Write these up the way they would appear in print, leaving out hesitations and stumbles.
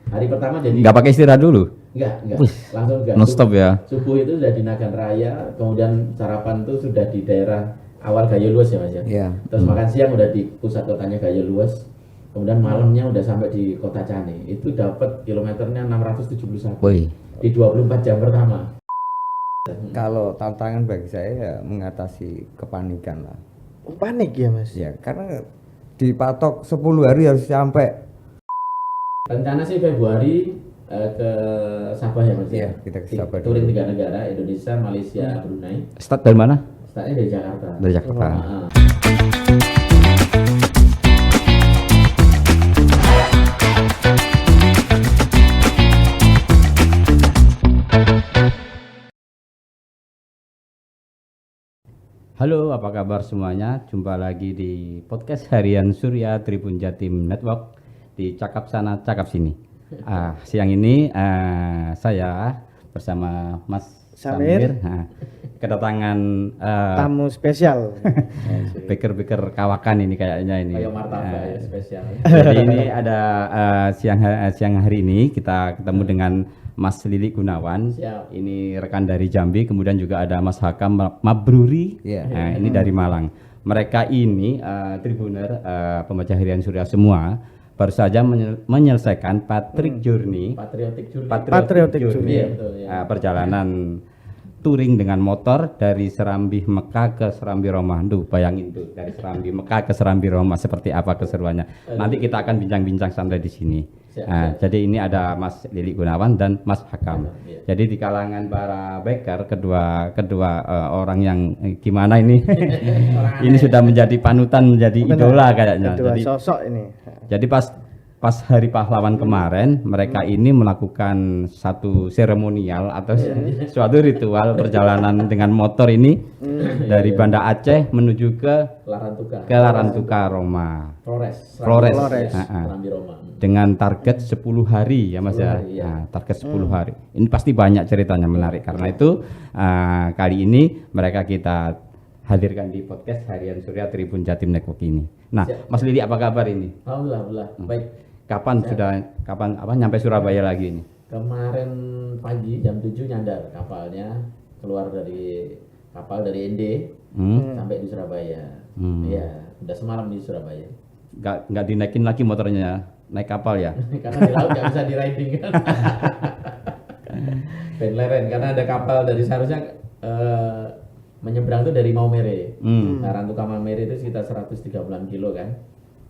Hari pertama jadi Nggak pakai istirahat dulu? enggak, Wih, langsung enggak. non stop ya. Subuh itu sudah di Nagan Raya, kemudian sarapan itu sudah di daerah awal Gayo Luwes ya Mas ya. Iya. Terus makan siang udah di pusat kotanya Gayo Luwes. Kemudian malamnya udah sampai di Kota Cane. Itu dapat kilometernya 671 Wih, di 24 jam pertama. Kalau tantangan bagi saya ya mengatasi kepanikan lah. Panik ya Mas? Ya, karena dipatok 10 hari harus sampai. Rencana sih Februari ke Sabah ya Mas Iya, kita ke Sabah touring dulu. 3 negara, Indonesia, Malaysia, Brunei. start dari mana? Startnya dari Jakarta. Dari Jakarta. Nah, Halo, apa kabar semuanya? Jumpa lagi di podcast harian Surya Tribun Jatim Network di Cakap Sana, Cakap Sini. Siang ini saya bersama Mas Samir. Kedatangan Tamu spesial. beker-beker kawakan ini kayaknya ini. kayak martabak ya spesial. Jadi ini ada siang hari ini kita ketemu dengan Mas Lili Gunawan. Siap. Ini rekan dari Jambi, kemudian juga ada Mas Hakam Mabruri. Iya. Nah, ini dari Malang. Mereka ini tribuner pembaca harian Surya semua baru saja menyelesaikan Patrick Journey. Patriotic Journey. Patriotic Journey. Iya, betul, ya. Perjalanan touring dengan motor dari Serambi Mekah ke Serambi Roma. Duh, bayangin tuh dari Serambi Mekah ke Serambi Roma seperti apa keseruannya. Nanti kita akan bincang-bincang santai di sini. Siap. Jadi ini ada Mas Lili Gunawan dan Mas Hakam. Iya. Jadi di kalangan para biker kedua orang yang gimana ini ini sudah menjadi panutan, menjadi idola kayaknya. Kedua sosok ini. Jadi pas Hari Pahlawan kemarin mereka ini melakukan satu seremonial atau suatu ritual perjalanan dengan motor ini dari Banda Aceh menuju ke Larantuka. Larantuka Roma. Flores. Flores. Serambi Roma. Dengan target 10 hari ya Mas 10 ya. hari, ya. Nah, target 10 hari. Ini pasti banyak ceritanya menarik. Karena itu kali ini mereka kita hadirkan di podcast Harian Surya Tribun Jatim Network ini. Nah, Siap. Mas Lili apa kabar ini? Alhamdulillah. Baik. Kapan nyampe Surabaya lagi ini? Kemarin pagi jam 7 nyandar kapalnya keluar dari kapal dari ND sampai di Surabaya. Iya, udah semalam di Surabaya. Nggak dinaikin lagi motornya, naik kapal ya? Karena di laut nggak bisa di riding kan. Ben leren karena ada kapal dari seharusnya menyeberang tuh dari Maumere. Larantuka Maumere itu sekitar 130 kilo kan.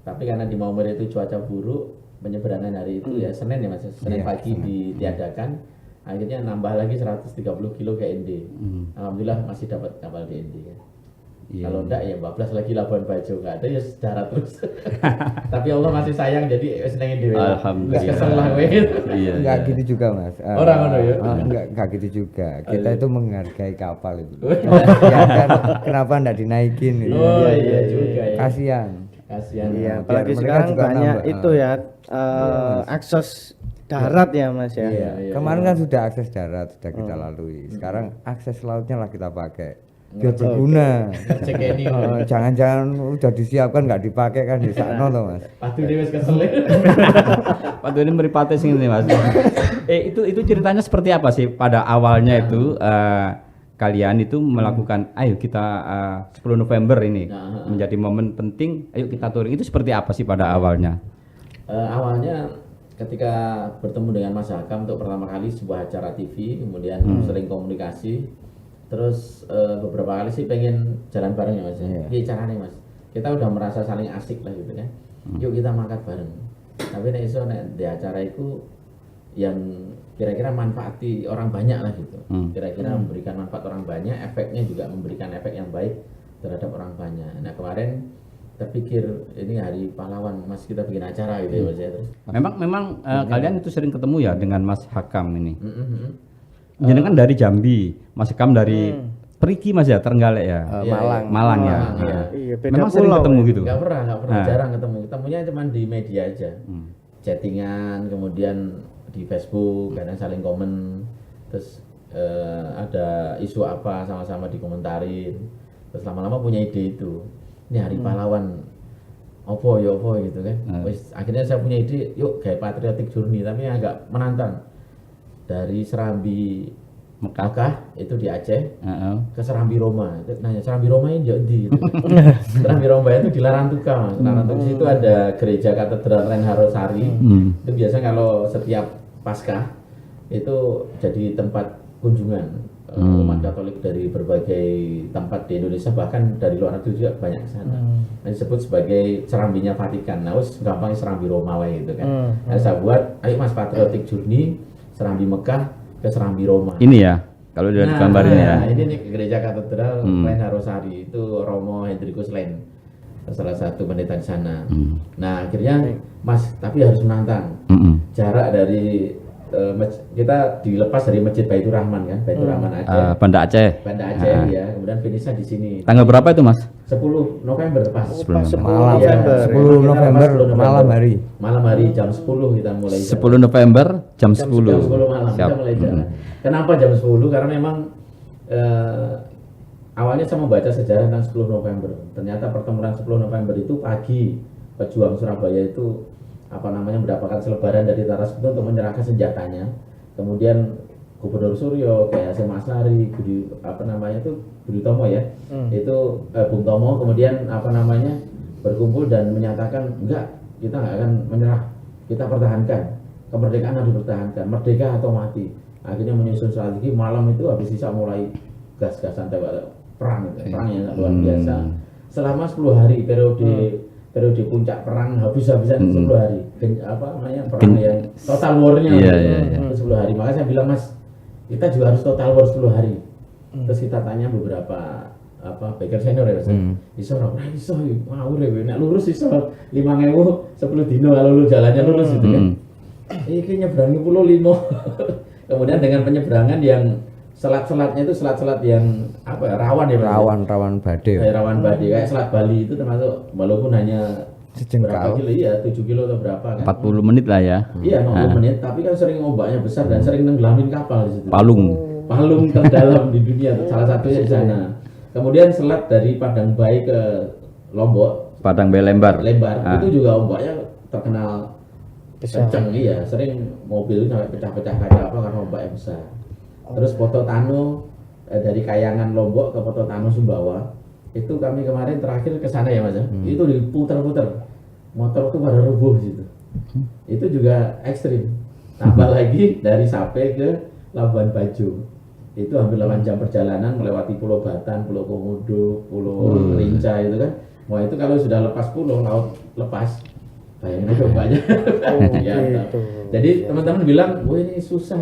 Tapi karena di Maumere itu cuaca buruk, penyeberangan hari itu ya Senin ya Mas, Senin pagi ditiadakan, akhirnya nambah lagi 130 kilo ke ND. Alhamdulillah masih dapat kapal di ND ya. Iya. Kalau enggak ya bablas lagi Labuan Bajo, enggak ada ya sejarah terus. Tapi Allah masih sayang jadi senengin dhewe. Alhamdulillah. Kesel lah we. Iya. Enggak gitu juga Mas. Orang ngono ya? Enggak gitu juga. Kita iya. itu menghargai kapal itu. Ya kan, kenapa enggak dinaikin gitu. Oh iya juga ya. Kasihan. Kasihan. Iya, biar apalagi mereka sekarang juga banyak nambah. itu ya akses darat ya Mas ya. Iya. Kemarin kan sudah akses darat sudah kita lalui. Sekarang akses lautnya lah kita pakai. Biar berguna. Cek ini. Jangan-jangan udah disiapkan nggak dipakai kan di sana toh Mas. Patu dhewe wis kesel. Waktu ini meripate sing ini Mas. Itu ceritanya seperti apa sih pada awalnya itu kalian itu melakukan ayo kita 10 November ini menjadi momen penting, ayo kita touring. Itu seperti apa sih pada awalnya? Awalnya ketika bertemu dengan Mas Hakam untuk pertama kali sebuah acara TV, kemudian sering komunikasi, terus beberapa kali sih pengen jalan bareng ya Mas. Iya caranya Mas. Kita udah merasa saling asik lah gitu kan. Yuk kita makan bareng. Tapi nek iso nek di acara itu yang kira-kira manfaati orang banyak lah gitu. Kira-kira memberikan manfaat orang banyak, efeknya juga memberikan efek yang baik terhadap orang banyak. Nah kemarin terpikir ini hari pahlawan Mas, kita bikin acara gitu ya Mas ya. Terus Memang kalian itu sering ketemu ya dengan Mas Hakam ini. Jadi kan dari Jambi, Mas Hakam dari Perigi Mas ya, Trenggalek ya. Malang ya. Iya, beda Memang sering pulau, ketemu ya. gitu. nggak pernah jarang ketemu. Ketemunya cuma di media aja. Chattingan, kemudian di Facebook, kadang saling komen. Terus ada isu apa sama-sama dikomentarin. Terus lama-lama punya ide itu. Ini hari pahlawan. opo gitu kan. Wis akhirnya saya punya ide, yuk kayak patriotic journey tapi agak menantang. Dari Serambi Mekah itu di Aceh ke Serambi Roma. Itu nanya Serambi Roma ini jadi gitu. Serambi Roma itu di Larantuka, Mas. Larantuka di situ ada gereja katedral Renharosari. Itu biasa kalau setiap Paskah itu jadi tempat kunjungan umat Katolik dari berbagai tempat di Indonesia, bahkan dari luar negeri juga banyak ke sana. Nah, disebut sebagai Serambinya Vatikan. Nah, wis gampangnya Serambi Roma gitu kan. Nah, saya buat, ayo Mas patriotic journey Serambi Mekah ke Serambi Roma. Ini ya, kalau dilihat gambar ini ya. Ini nih gereja katedral Renharosari, itu Romo Hendrikus Len, salah satu pendeta di sana. Nah, akhirnya Mas, tapi harus menantang. Jarak dari kita dilepas dari Masjid Baitur Rahman kan, Baitur Rahman Aceh. Banda Aceh. Banda Aceh ya, kemudian finishnya di sini. Tanggal berapa itu, Mas? 10 November pas. 10 November. Malam, Iya, 10 November malam hari. Malam hari jam 10 kita mulai. 10 November jam 10. Jam 10 malam kita mulai jalan. Kenapa jam 10? Karena memang awalnya saya membaca sejarah tentang 10 November. Ternyata pertempuran 10 November itu pagi pejuang Surabaya itu mendapatkan selebaran dari Taraskutu untuk menyerahkan senjatanya. Kemudian Gubernur Suryo, kayak Hasyim Asy'ari, Budi Tomo ya, itu Bung Tomo kemudian berkumpul dan menyatakan enggak, kita nggak akan menyerah, kita pertahankan, kemerdekaan harus dipertahankan, merdeka atau mati. Akhirnya menyusun strategi, malam itu habis sisa mulai gas-gasan tembak perang yang luar biasa. Selama 10 hari periode puncak perang habis-habisan 10 hari. Perang yang total war-nya 10 hari. Maka saya bilang, Mas, kita juga harus total war 10 hari. Terus kita tanya beberapa baker senior ya, Mas. Iso ora iso ngawur ya, nek lurus iso 5.000 10 dino kalau lu jalannya lurus gitu kan. Iki nyebrangi pulau 5. Kemudian dengan penyeberangan yang selat-selatnya itu selat-selat yang rawan ya, rawan badai. Rawan badai kayak Selat Bali itu termasuk walaupun hanya sejengkal. Berapa kilo ya, 7 kilo atau berapa kan? 40 menit lah ya. Iya, 40 menit, tapi kan sering ombaknya besar dan sering nenggelamin kapal di situ. Palung terdalam di dunia, salah satunya di sana. Kemudian selat dari Padang Bayi ke Lombok, Padang Bayi Lembar. Itu juga ombaknya terkenal kencang, iya, sering mobil sampai pecah-pecah kaca karena ombaknya besar. Terus Poto Tano dari Kayangan Lombok ke Poto Tano Sumbawa, itu kami kemarin terakhir ke sana ya, Mas. Itu diputer-puter, motor tuh pada rubuh situ. Itu juga ekstrim. Tambah lagi dari Sape ke Labuan Bajo, itu hampir 8 jam perjalanan melewati Pulau Batan, Pulau Komodo, Pulau Rinca itu kan. Wah, itu kalau sudah lepas pulau, laut lepas, bayangin aja ombaknya. Jadi teman-teman bilang, wah ini susah.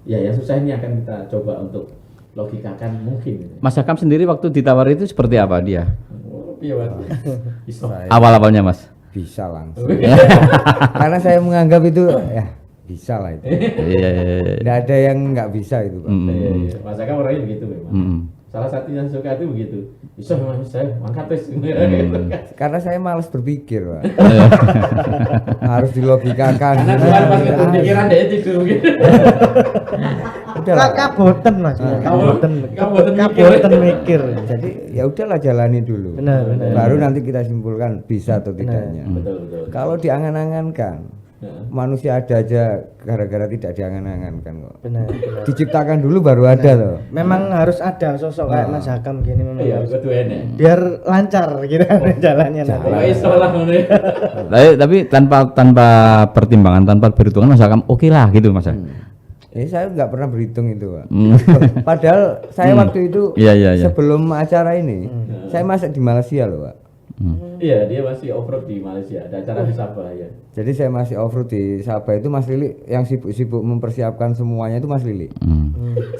Ya susah ini akan kita coba untuk logikakan mungkin. Mas Hakam sendiri waktu ditawar itu seperti apa dia? Awal-awalnya, Mas? Bisa langsung. Karena saya menganggap itu ya bisa lah itu. Tidak ada yang nggak bisa itu, Pak. Mas Hakam orangnya begitu memang. Salah satu yang suka itu begitu. Bisa memang saya angkat tes. Karena saya malas berpikir, Pak. Harus dilogikakan. Karena cuma pas kepikiran dia tidur gitu. Udahlah. Kaboten, Mas. Kaboten mikir. Jadi ya udahlah jalani dulu. Benar. Baru nanti kita simpulkan bisa atau tidaknya. Betul. Kalau diangan-angankan, manusia ada aja gara-gara tidak diangan-angankan kok. Benar. Diciptakan dulu baru ada loh. Memang harus ada sosok kayak Mas Hakam gini memang. Iya, harus. ketuanya. Biar lancar gitu jalannya nanti. Tapi tanpa pertimbangan, tanpa perhitungan Mas Hakam oke lah gitu, Mas. Saya nggak pernah berhitung itu, Pak. Padahal saya waktu itu sebelum acara ini, saya masak di Malaysia loh, Pak. Iya, dia masih off-road di Malaysia, ada acara di Sabah ya. Jadi saya masih off-road di Sabah itu Mas Lili yang sibuk-sibuk mempersiapkan semuanya itu Mas Lili.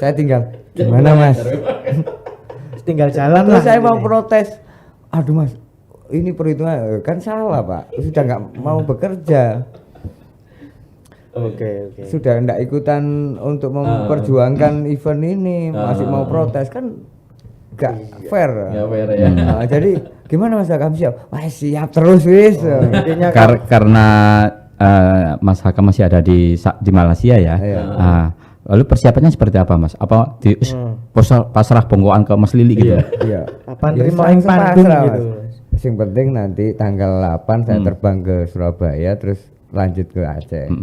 Saya tinggal, gimana Mas? Tinggal jalan lah. Terus saya mau protes, aduh Mas, ini perhitungan kan salah Pak, sudah nggak mau bekerja. Oke. Sudah nggak ikutan untuk memperjuangkan event ini, masih mau protes kan gak fair. Gak fair ya. Jadi gimana Mas Hakam siap? Wah siap terus wis. Karena Mas Hakam masih ada di Malaysia ya. Lalu persiapannya seperti apa Mas? Apa di pasrah bongkoan ke Mas Lili gitu? Iya. Apa nerima yang pantun gitu? Sing penting nanti tanggal 8 saya terbang ke Surabaya terus lanjut ke Aceh.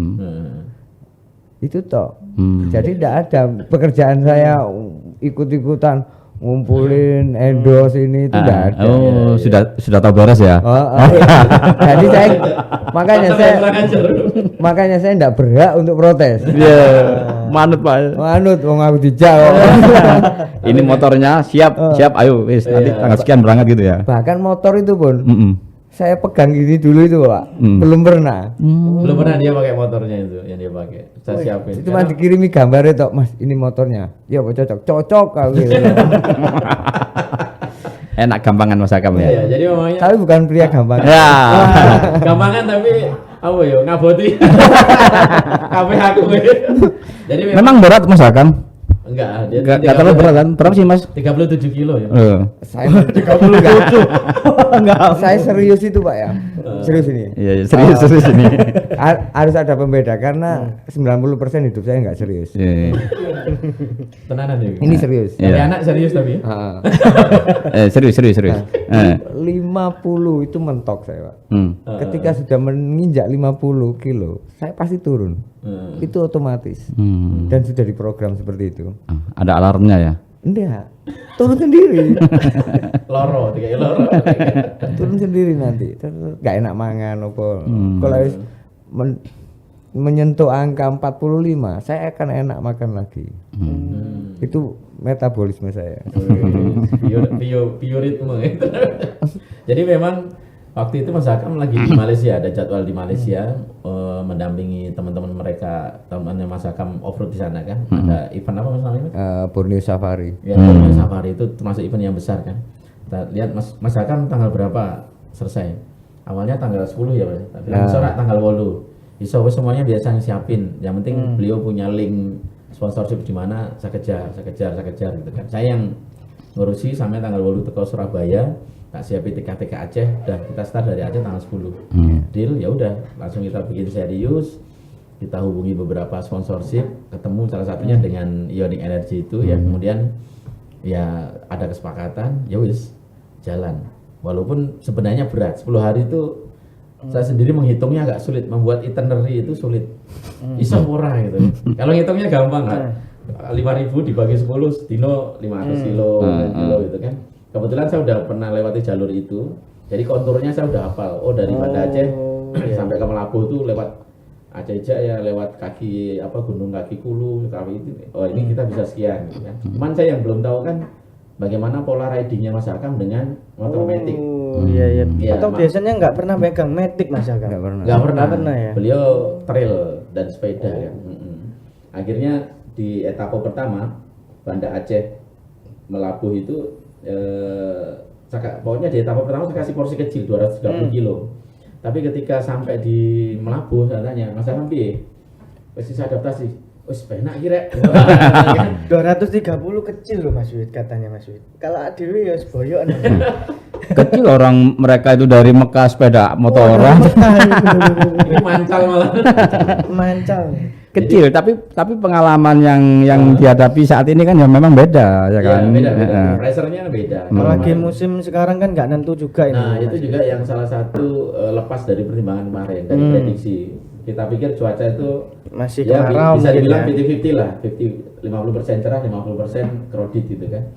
Itu toh. Jadi tidak ada pekerjaan saya ikut-ikutan ngumpulin endorse ini itu tidak ada. Oh, sudah tahu beres ya. Jadi saya makanya saya tidak berhak untuk protes. Iya, manut Pak. Manut wong aku dijak. Ini motornya siap, ayo wis nanti tanggal sekian berangkat gitu ya. Bahkan motor itu pun saya pegang gini dulu itu Pak, belum pernah. Belum pernah dia pakai motornya itu yang dia pakai. Saya siapin. Itu mah dikirimi gambarnya tok, Mas, ini motornya. Ya apa cocok kalau gitu. Enak gampangan Mas Akam ya. Iya, jadi mamanya Tapi bukan pria gampang. Ya. gampangan tapi apa ya ngaboti. Kabeh aku. Jadi Memang berat Mas Akam? enggak, dia Enggak terlalu berat kan? Berapa sih Mas? 37 kilo ya. Saya 37. Enggak. Saya serius itu, Pak ya. Serius ini. Iya, serius ini. Harus ada pembeda karena 90% hidup saya enggak serius. Iya. Tenanan ya. Ini serius. Dari Iya. anak serius tapi. Serius. 50 itu mentok saya, Pak. Ketika sudah menginjak 50 kilo, saya pasti turun. Itu otomatis. Dan sudah diprogram seperti itu. Ada alarmnya ya? Enggak, turun sendiri. Loro, kayak loro. Turun sendiri nanti. Gak enak mangan apa. Kalau harus menyentuh angka 45, saya akan enak makan lagi. Itu metabolisme saya. Bioritme. Jadi memang waktu itu Mas Akam lagi di Malaysia, ada jadwal di Malaysia mendampingi teman-teman mereka, temannya Mas Akam off-road di sana kan. Ada event apa Mas namanya? Borneo Safari. Ya, Borneo Safari itu termasuk event yang besar kan. Kita lihat Mas Akam tanggal berapa selesai? Awalnya tanggal 10 ya Mas, tapi langsung tanggal 8. Iso semuanya biasa siapin. Yang penting beliau punya link sponsorship di mana saya kejar gitu kan. Saya yang ngurusi sampai tanggal 8 teko Surabaya. Tak siapin TK Aceh, dan kita start dari Aceh tanggal 10. Deal, ya udah, langsung kita bikin serius. Kita hubungi beberapa sponsorship, ketemu salah satunya dengan Ionic Energy itu ya. Kemudian ya ada kesepakatan, ya wis jalan. Walaupun sebenarnya berat, 10 hari itu saya sendiri menghitungnya agak sulit, membuat itinerary itu sulit. Iso ora gitu. Kalau ngitungnya gampang kan. 5.000 dibagi 10 dino 500 kilo gitu kan. Kebetulan saya udah pernah lewati jalur itu, jadi konturnya saya udah hafal. Oh dari Banda Aceh sampai ke Melabuh tuh lewat Aceh ya, lewat kaki gunung kaki Kulu, oh ini kita bisa sekian. Gitu kan. Cuman saya yang belum tahu kan bagaimana pola ridingnya Mas Akam dengan motor matic. Iya. Atau biasanya nggak pernah pegang matic Mas Akam? Nggak pernah ya. Beliau trail dan sepeda ya. Akhirnya di etapa pertama Banda Aceh Melabuh itu pokoknya di etapa pertama saya kasih porsi kecil 230 kilo. Tapi ketika sampai di Melabuh saya tanya, Mas Akam piye? Wis bisa adaptasi. Wis penak kira. 230 kecil loh Mas Wid katanya Mas Wid. Kalau adewe ya boyokan. Kecil orang mereka itu dari Mekah sepeda motoran. Ini mancal malah. Mancal. Kecil tapi pengalaman yang dihadapi saat ini kan ya memang beda ya kan. Beda. Pressure-nya beda. Apalagi musim sekarang kan nggak nentu juga ini. Nah, itu juga yang salah satu lepas dari pertimbangan kemarin dari prediksi. Kita pikir cuaca itu masih ya kemarau bisa dibilang ya. 50-50 lah, 50% cerah, 50% kredit gitu kan.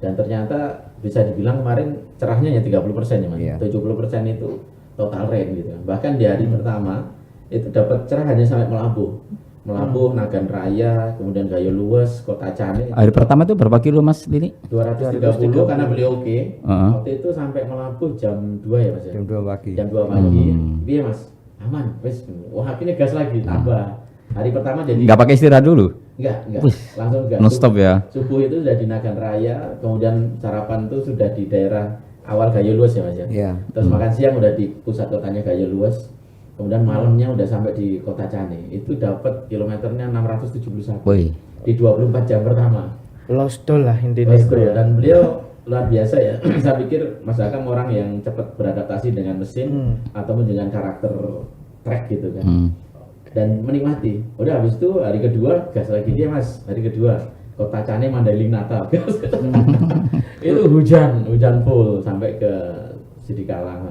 Dan ternyata bisa dibilang kemarin cerahnya ya 30% ya Mas. 70% itu total rain gitu. Bahkan di hari pertama itu dapat cerah hanya sampai Melabuh, Nagan Raya, kemudian Gayo Luwes, Kota Cane. Hari pertama itu berapa kilo Mas Lini? 230 karena beliau oke. Waktu itu sampai Melabuh jam 2 ya Mas ya? Jam 2 pagi. Jam 2 pagi. Iya Mas, aman. Wes, wah ini gas lagi, tambah. Hari pertama jadi Nggak pakai istirahat dulu? Enggak. Langsung gas. Non stop ya? Subuh itu sudah di Nagan Raya, kemudian sarapan itu sudah di daerah awal Gayo Luwes ya Mas ya? Iya. Terus makan siang udah di pusat kotanya Gayo Luwes. Kemudian malamnya udah sampai di Kota Cane. Itu dapat kilometernya 671. Woi. Di 24 jam pertama. Lost doll lah intinya itu ya. Dan beliau luar biasa ya. Saya pikir Mas Akam orang yang cepat beradaptasi dengan mesin ataupun dengan karakter track gitu kan. Dan menikmati. Udah habis itu hari kedua gas lagi dia Mas. Hari kedua Kota Cane Mandailing Natal. Itu hujan full sampai ke Sidikalang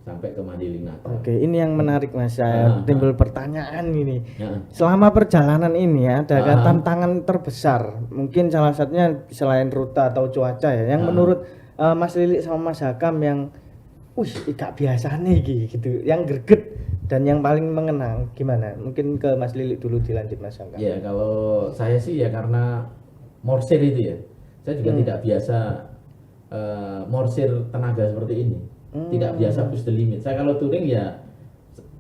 sampai ke Mandiling Natal. Oke, ini yang menarik Mas. Saya timbul pertanyaan ini. Ya. Selama perjalanan ini ya, ada tantangan terbesar. Mungkin salah satunya selain rute atau cuaca ya, yang menurut Mas Lilik sama Mas Hakam yang gak biasa nih gitu, yang greget dan yang paling mengenang gimana? Mungkin ke Mas Lilik dulu, dilanjut Mas Hakam. Ya, kalau saya sih ya karena morsir itu ya. Saya juga tidak biasa morsir tenaga seperti ini. Tidak biasa push the limit. Saya kalau touring ya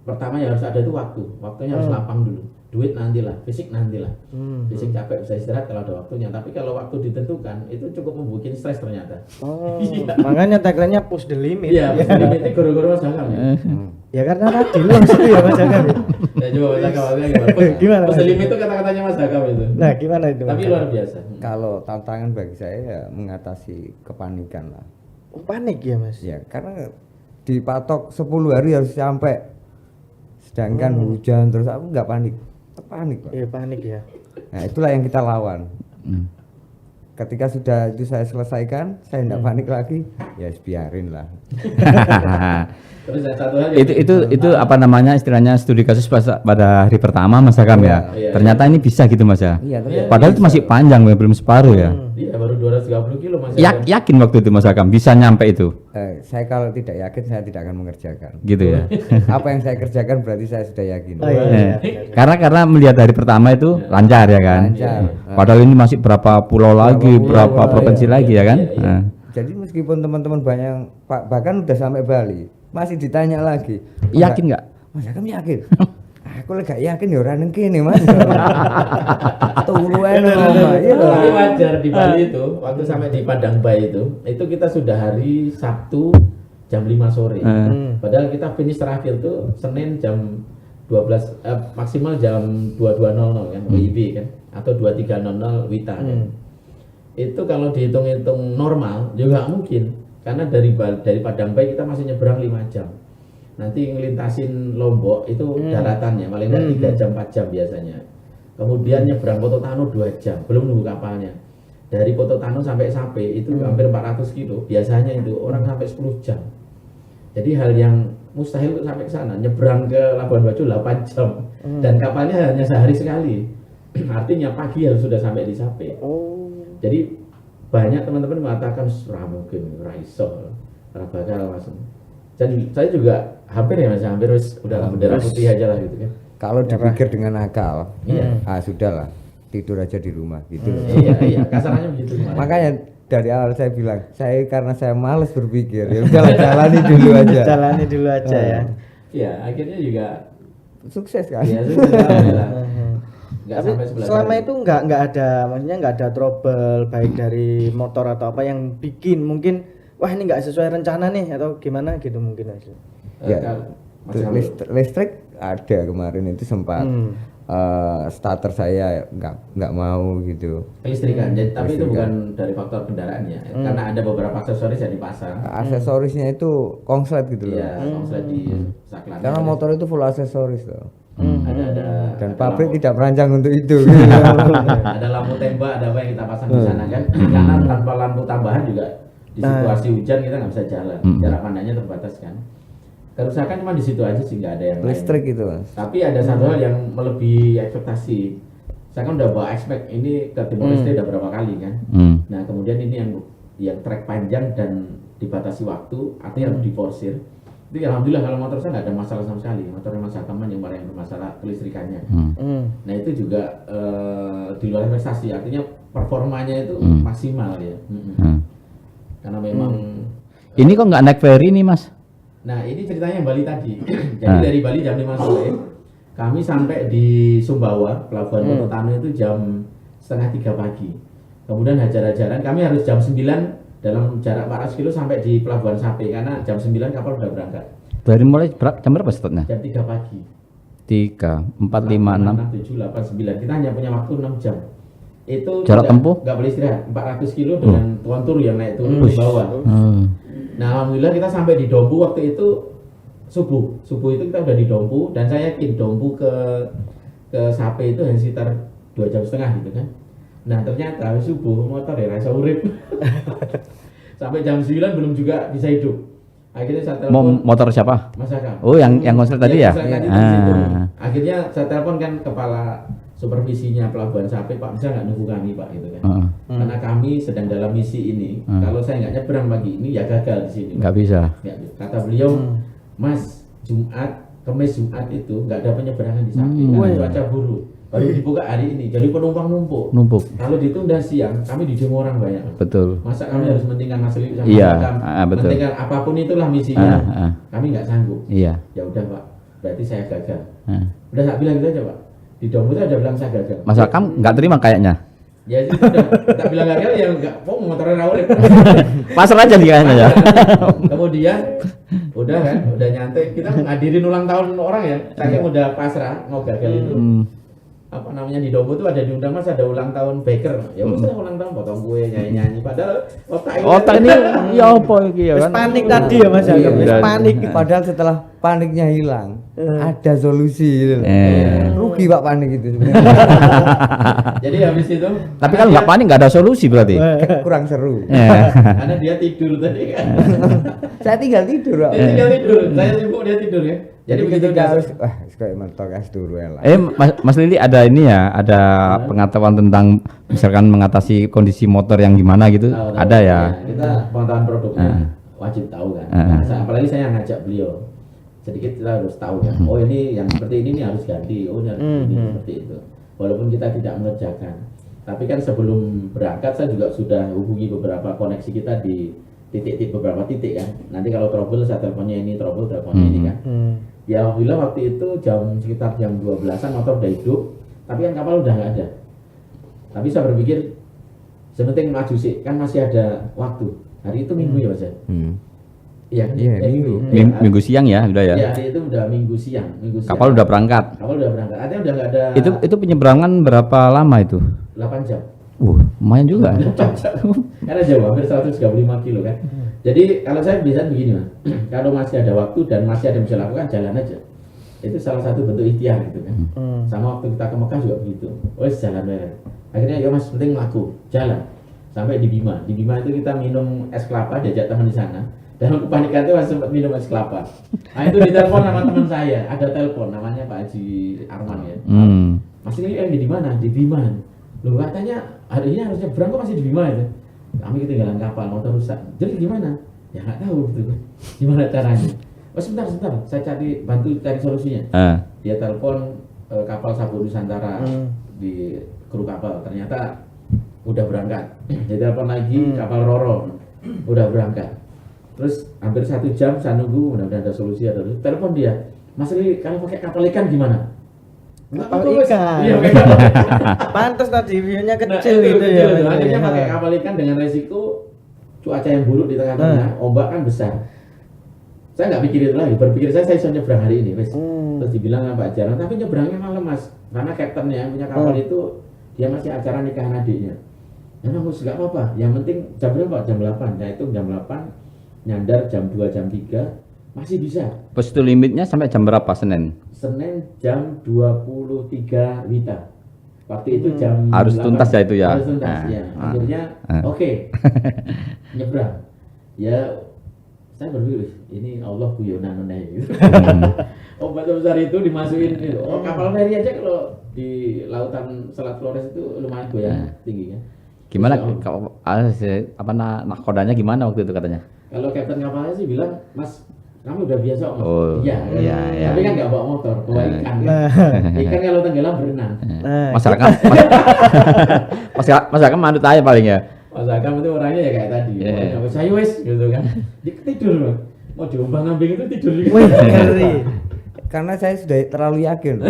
pertama ya harus ada itu waktunya harus lapang dulu. Duit nantilah, fisik nantilah. Fisik capek bisa istirahat kalau ada waktunya. Tapi kalau waktu ditentukan itu cukup membuat stres ternyata. Makanya tagline-nya push the limit. Iya, push the limit itu guru-guru Mas Hakam ya. Ya karena tadi lu maksudnya ya Mas Hakam. Ya coba Mas Hakam gimana? Gimana? Push the limit itu kata-katanya Mas Hakam itu. Nah, gimana itu? Tapi luar biasa. Kalau tantangan bagi saya ya mengatasi kepanikan lah. Panik ya Mas? Ya karena dipatok 10 hari harus sampai, sedangkan hujan terus aku nggak panik, panik Pak. Iya panik ya. Nah itulah yang kita lawan. Ketika sudah itu saya selesaikan, saya tidak panik lagi, ya biarin lah. Terus yang satu lagi itu apa namanya istilahnya studi kasus pada hari pertama Mas Hakam ya. Iya. Ternyata ini bisa gitu Mas ya. Iya, ternyata Padahal itu masih panjang belum separuh ya. Iya, baru 230 kilo Mas. Yakin waktu itu Mas Hakam bisa nyampe itu? Saya kalau tidak yakin saya tidak akan mengerjakan. Gitu ya. Apa yang saya kerjakan berarti saya sudah yakin. Karena melihat hari pertama itu lancar ya kan. Lancar. Padahal ini masih berapa pulau lagi, berapa provinsi lagi ya kan. Nah. Jadi meskipun teman-teman banyak yang bahkan udah sampai Bali, masih ditanya lagi. Yakin nggak? Mas Hakam yakin? Aku gak yakin ya orang kene Mas. Tuluan Tapi wajar di Bali itu, waktu sampai di Padang Bay itu kita sudah hari Sabtu jam 5 sore. Padahal kita finish terakhir tuh Senin jam 12 maksimal jam 22.00 kan WIB kan atau 23.00 WITA kan. Itu kalau dihitung-hitung normal juga mungkin karena dari Padang Bay kita masih nyebrang 5 jam. Nanti ngelintasin Lombok itu daratannya paling enggak 3 jam 4 jam biasanya. Kemudian nyebrang Pototano 2 jam, belum nunggu kapalnya. Dari Pototano sampai Sape itu hampir 400 kilo, biasanya itu orang sampai 10 jam. Jadi hal yang mustahil untuk sampai ke sana, nyebrang ke Labuan Bajo 8 jam dan kapalnya hanya sehari sekali. Artinya pagi harus sudah sampai di Sape. Jadi banyak teman-teman mengatakan mungkin raiso, bakal langsung. Dan saya juga hampir ya Mas, hampir udah bendera putih aja lah gitu kan. Kalau dipikir dengan akal, sudahlah tidur aja di rumah gitu. Iya, kasarannya begitu. Makanya dari awal saya bilang, karena saya malas berpikir, ya udahlah jalani dulu aja. Jalani dulu aja ya. Iya, akhirnya juga sukses kan? Iya, sukses alhamdulillah. Tapi selama itu nggak ada, maksudnya nggak ada trouble baik dari motor atau apa yang bikin mungkin wah ini nggak sesuai rencana nih atau gimana gitu mungkin aja. Ya, listrik ada kemarin itu sempat starter saya nggak mau gitu. Kelistrikan, tapi itu bukan dari faktor kendaraannya, karena ada beberapa aksesoris yang dipasang. Aksesorisnya itu konslet gitu loh. Iya, konslet di saklar. Karena motor itu full aksesoris loh. Ada Dan pabrik tidak merancang untuk itu. Ada lampu tembak, ada apa yang kita pasang di sana kan? Karena tanpa lampu tambahan juga di situasi hujan kita nggak bisa jalan, jarak pandangnya terbatas kan. Kerusakan cuma di situ aja sih, nggak ada yang listrik lain. Itu Mas. Tapi ada satu hal yang melebihi ekspektasi. Saya kan udah bawa expect ini ke Timor Leste udah berapa kali kan. Nah kemudian ini yang trek panjang dan dibatasi waktu, artinya harus diforsir. Jadi alhamdulillah kalau motor saya nggak ada masalah sama sekali. Motor Mas Hakam yang bermasalah kelistrikannya. Nah itu juga di luar ekspektasi, artinya performanya itu maksimal ya. Karena memang ini kok nggak naik ferry nih Mas? Nah ini ceritanya Bali tadi. Jadi dari Bali jam 5 sore kami sampai di Sumbawa, Pelabuhan Pototano itu jam 2:30 pagi. Kemudian hajar-hajaran kami harus jam 9 dalam jarak 400 kilo sampai di Pelabuhan Sape karena jam 9 kapal udah berangkat. Dari mulai jam berapa startnya? Jam 3 pagi. 3, 4, 5, 6, 7, 8, 9. Kita hanya punya waktu 6 jam. Itu jarak tempuh? Nggak boleh istirahat. 400 kilo dengan kontur yang naik turun ke bawah. Nah alhamdulillah kita sampai di Dompu waktu itu subuh itu kita udah di Dompu dan saya yakin Dompu ke Sape itu hanya sekitar 2,5 jam gitu kan. Nah ternyata subuh motor ya rasa urip sampai jam 9 belum juga bisa hidup Akhirnya saya telepon Motor siapa? Mas Hakam. Oh, yang konser tadi ya? Tadi di situ. Akhirnya saya telepon kan kepala supervisinya Pelabuhan Sapi, Pak, bisa nggak nunggu kami, Pak, gitu kan? Karena kami sedang dalam misi ini. Kalau saya nggak nyebrang pagi ini ya gagal di sini. Nggak bisa. Kata beliau, Mas, Kamis Jumat itu nggak ada penyeberangan di Sapi karena cuaca buruk. Baru dibuka hari ini, jadi penumpang numpuk. Kalau ditunda siang, kami di demo orang banyak. Betul. Masa kami harus mentingkan Mas Lili sama Iya, betul. mentingkan apapun itulah misinya. Kami nggak sanggup. Iya. Ya udah Pak, berarti saya gagal. Udah tak bilang gitu aja Pak. Di dompet udah bilang saya gagal. Mas Hakam nggak terima kayaknya. Ya itu udah, tak bilang gagal ya nggak. Motornya rawat. Pasrah aja dia kayaknya ya. Kemudian udah kan, udah nyantai. Kita ngadirin ulang tahun orang ya. Saya udah pasrah mau gagal itu. Apa namanya di Dombo tuh ada diundang Mas, ada ulang tahun baker. Ya saya ulang tahun potong kue, nyanyi-nyanyi, padahal otak ini ya apa iki ya kan. Panik tadi ya Mas, panik. Padahal setelah paniknya hilang, ada solusi gitu. Rugi Pak panik itu sebenarnya. Jadi habis itu tapi kalau nggak panik nggak ada solusi berarti. Kurang seru. Karena dia tidur tadi kan. Saya tinggal tidur, Pak. Dia tinggal tidur, saya sibuk dia tidur ya. Jadi begitu harus kayak mentok es dulu ya lah. Mas Lili ada ini ya, ada pengetahuan tentang misalkan mengatasi kondisi motor yang gimana gitu? Ada ya. Kita pengetahuan produknya wajib tahu kan. Apalagi saya ngajak beliau. Sedikit kita harus tahu kan. Oh ini yang seperti ini harus ganti. Oh ini harus ini seperti itu. Walaupun kita tidak mengerjakan. Tapi kan sebelum berangkat saya juga sudah hubungi beberapa koneksi kita di beberapa titik kan. Nanti kalau trouble saya teleponnya ini, trouble teleponnya ini kan. Ya alhamdulillah waktu itu sekitar jam 12-an motor udah hidup, tapi kan kapal udah nggak ada. Tapi saya berpikir sepenting maju sih, kan masih ada waktu. Hari itu Minggu ya Mas ya? Iya, Minggu. Minggu siang ya, udah ya. Iya, hari itu udah Minggu siang. Kapal udah berangkat. Artinya udah nggak ada. Itu penyeberangan berapa lama itu? 8 jam. Lumayan juga. Karena jauh, hampir 135 kilo kan. Jadi kalau saya bisa begini Mas, kalau masih ada waktu dan masih ada yang bisa lakukan, jalan aja. Itu salah satu bentuk ikhtiar gitu kan. Sama waktu kita ke Mekah juga begitu. Wes jalan aja. Akhirnya ya Mas penting laku, jalan. Sampai di Bima. Di Bima itu kita minum es kelapa, diajak teman di sana. Dan kepanikan itu Mas sempat minum es kelapa. Nah itu ditelepon sama teman saya, ada telepon namanya Pak Haji Arman ya. Mas ini di mana? Di Bima. Loh katanya hari ini harusnya berangkat masih di Bima itu. Kami ketinggalan kapal, motor rusak. Jadi gimana? Ya nggak tahu gitu. Gimana caranya? Oh sebentar, saya bantu cari solusinya. Dia telepon kapal Sabuk Nusantara di kru kapal. Ternyata udah berangkat. Dia telepon lagi kapal Roro, udah berangkat. Terus hampir 1 jam saya nunggu, mudah-mudahan ada solusi. Telepon dia, Mas Lili kalau pakai kapal ikan gimana? Kapal ikan. Iya, pantas tadi view-nya kecil gitu ya. Akhirnya pakai kapal ikan dengan resiko cuaca yang buruk di tengah-tengah, ombak kan besar. Saya nggak pikir itu lagi, berpikir saya bisa nyebrang hari ini, wes. Terus dibilang Pak Jarang, tapi nyebrangnya malam Mas, karena kaptennya yang punya kapal itu dia masih acara nikahan adiknya. Memang Mas nggak apa-apa, yang penting jam berapa? Jam 8. Nah itu jam 8 nyandar jam 2 jam 3 masih bisa. Posisi limitnya sampai jam berapa Senin jam 23 Wita. Waktu itu jam harus 8, tuntas ya itu ya. Harus tuntas ya. Akhirnya oke. Nyebrang. Ya saya berpikir ini Allah guyonan gitu. Ombak besar itu dimasukin itu. Kapal feri aja kalau di lautan Selat Flores itu lumayan goyang tinggi kan. Gimana nakodanya gimana waktu itu katanya? Kalau kapten kapalnya sih bilang, Mas kamu udah biasa Mas. Iya. Tapi kan nggak bawa motor, bawa ikan. Ikan kalau tenggelam berenang. Masyarakat manut aja paling ya. Masyarakat itu orangnya ya kayak tadi. Saya wes gitu kan. Dia tidur loh. Mau diombang-ambing itu tidur juga. Karena saya sudah terlalu yakin.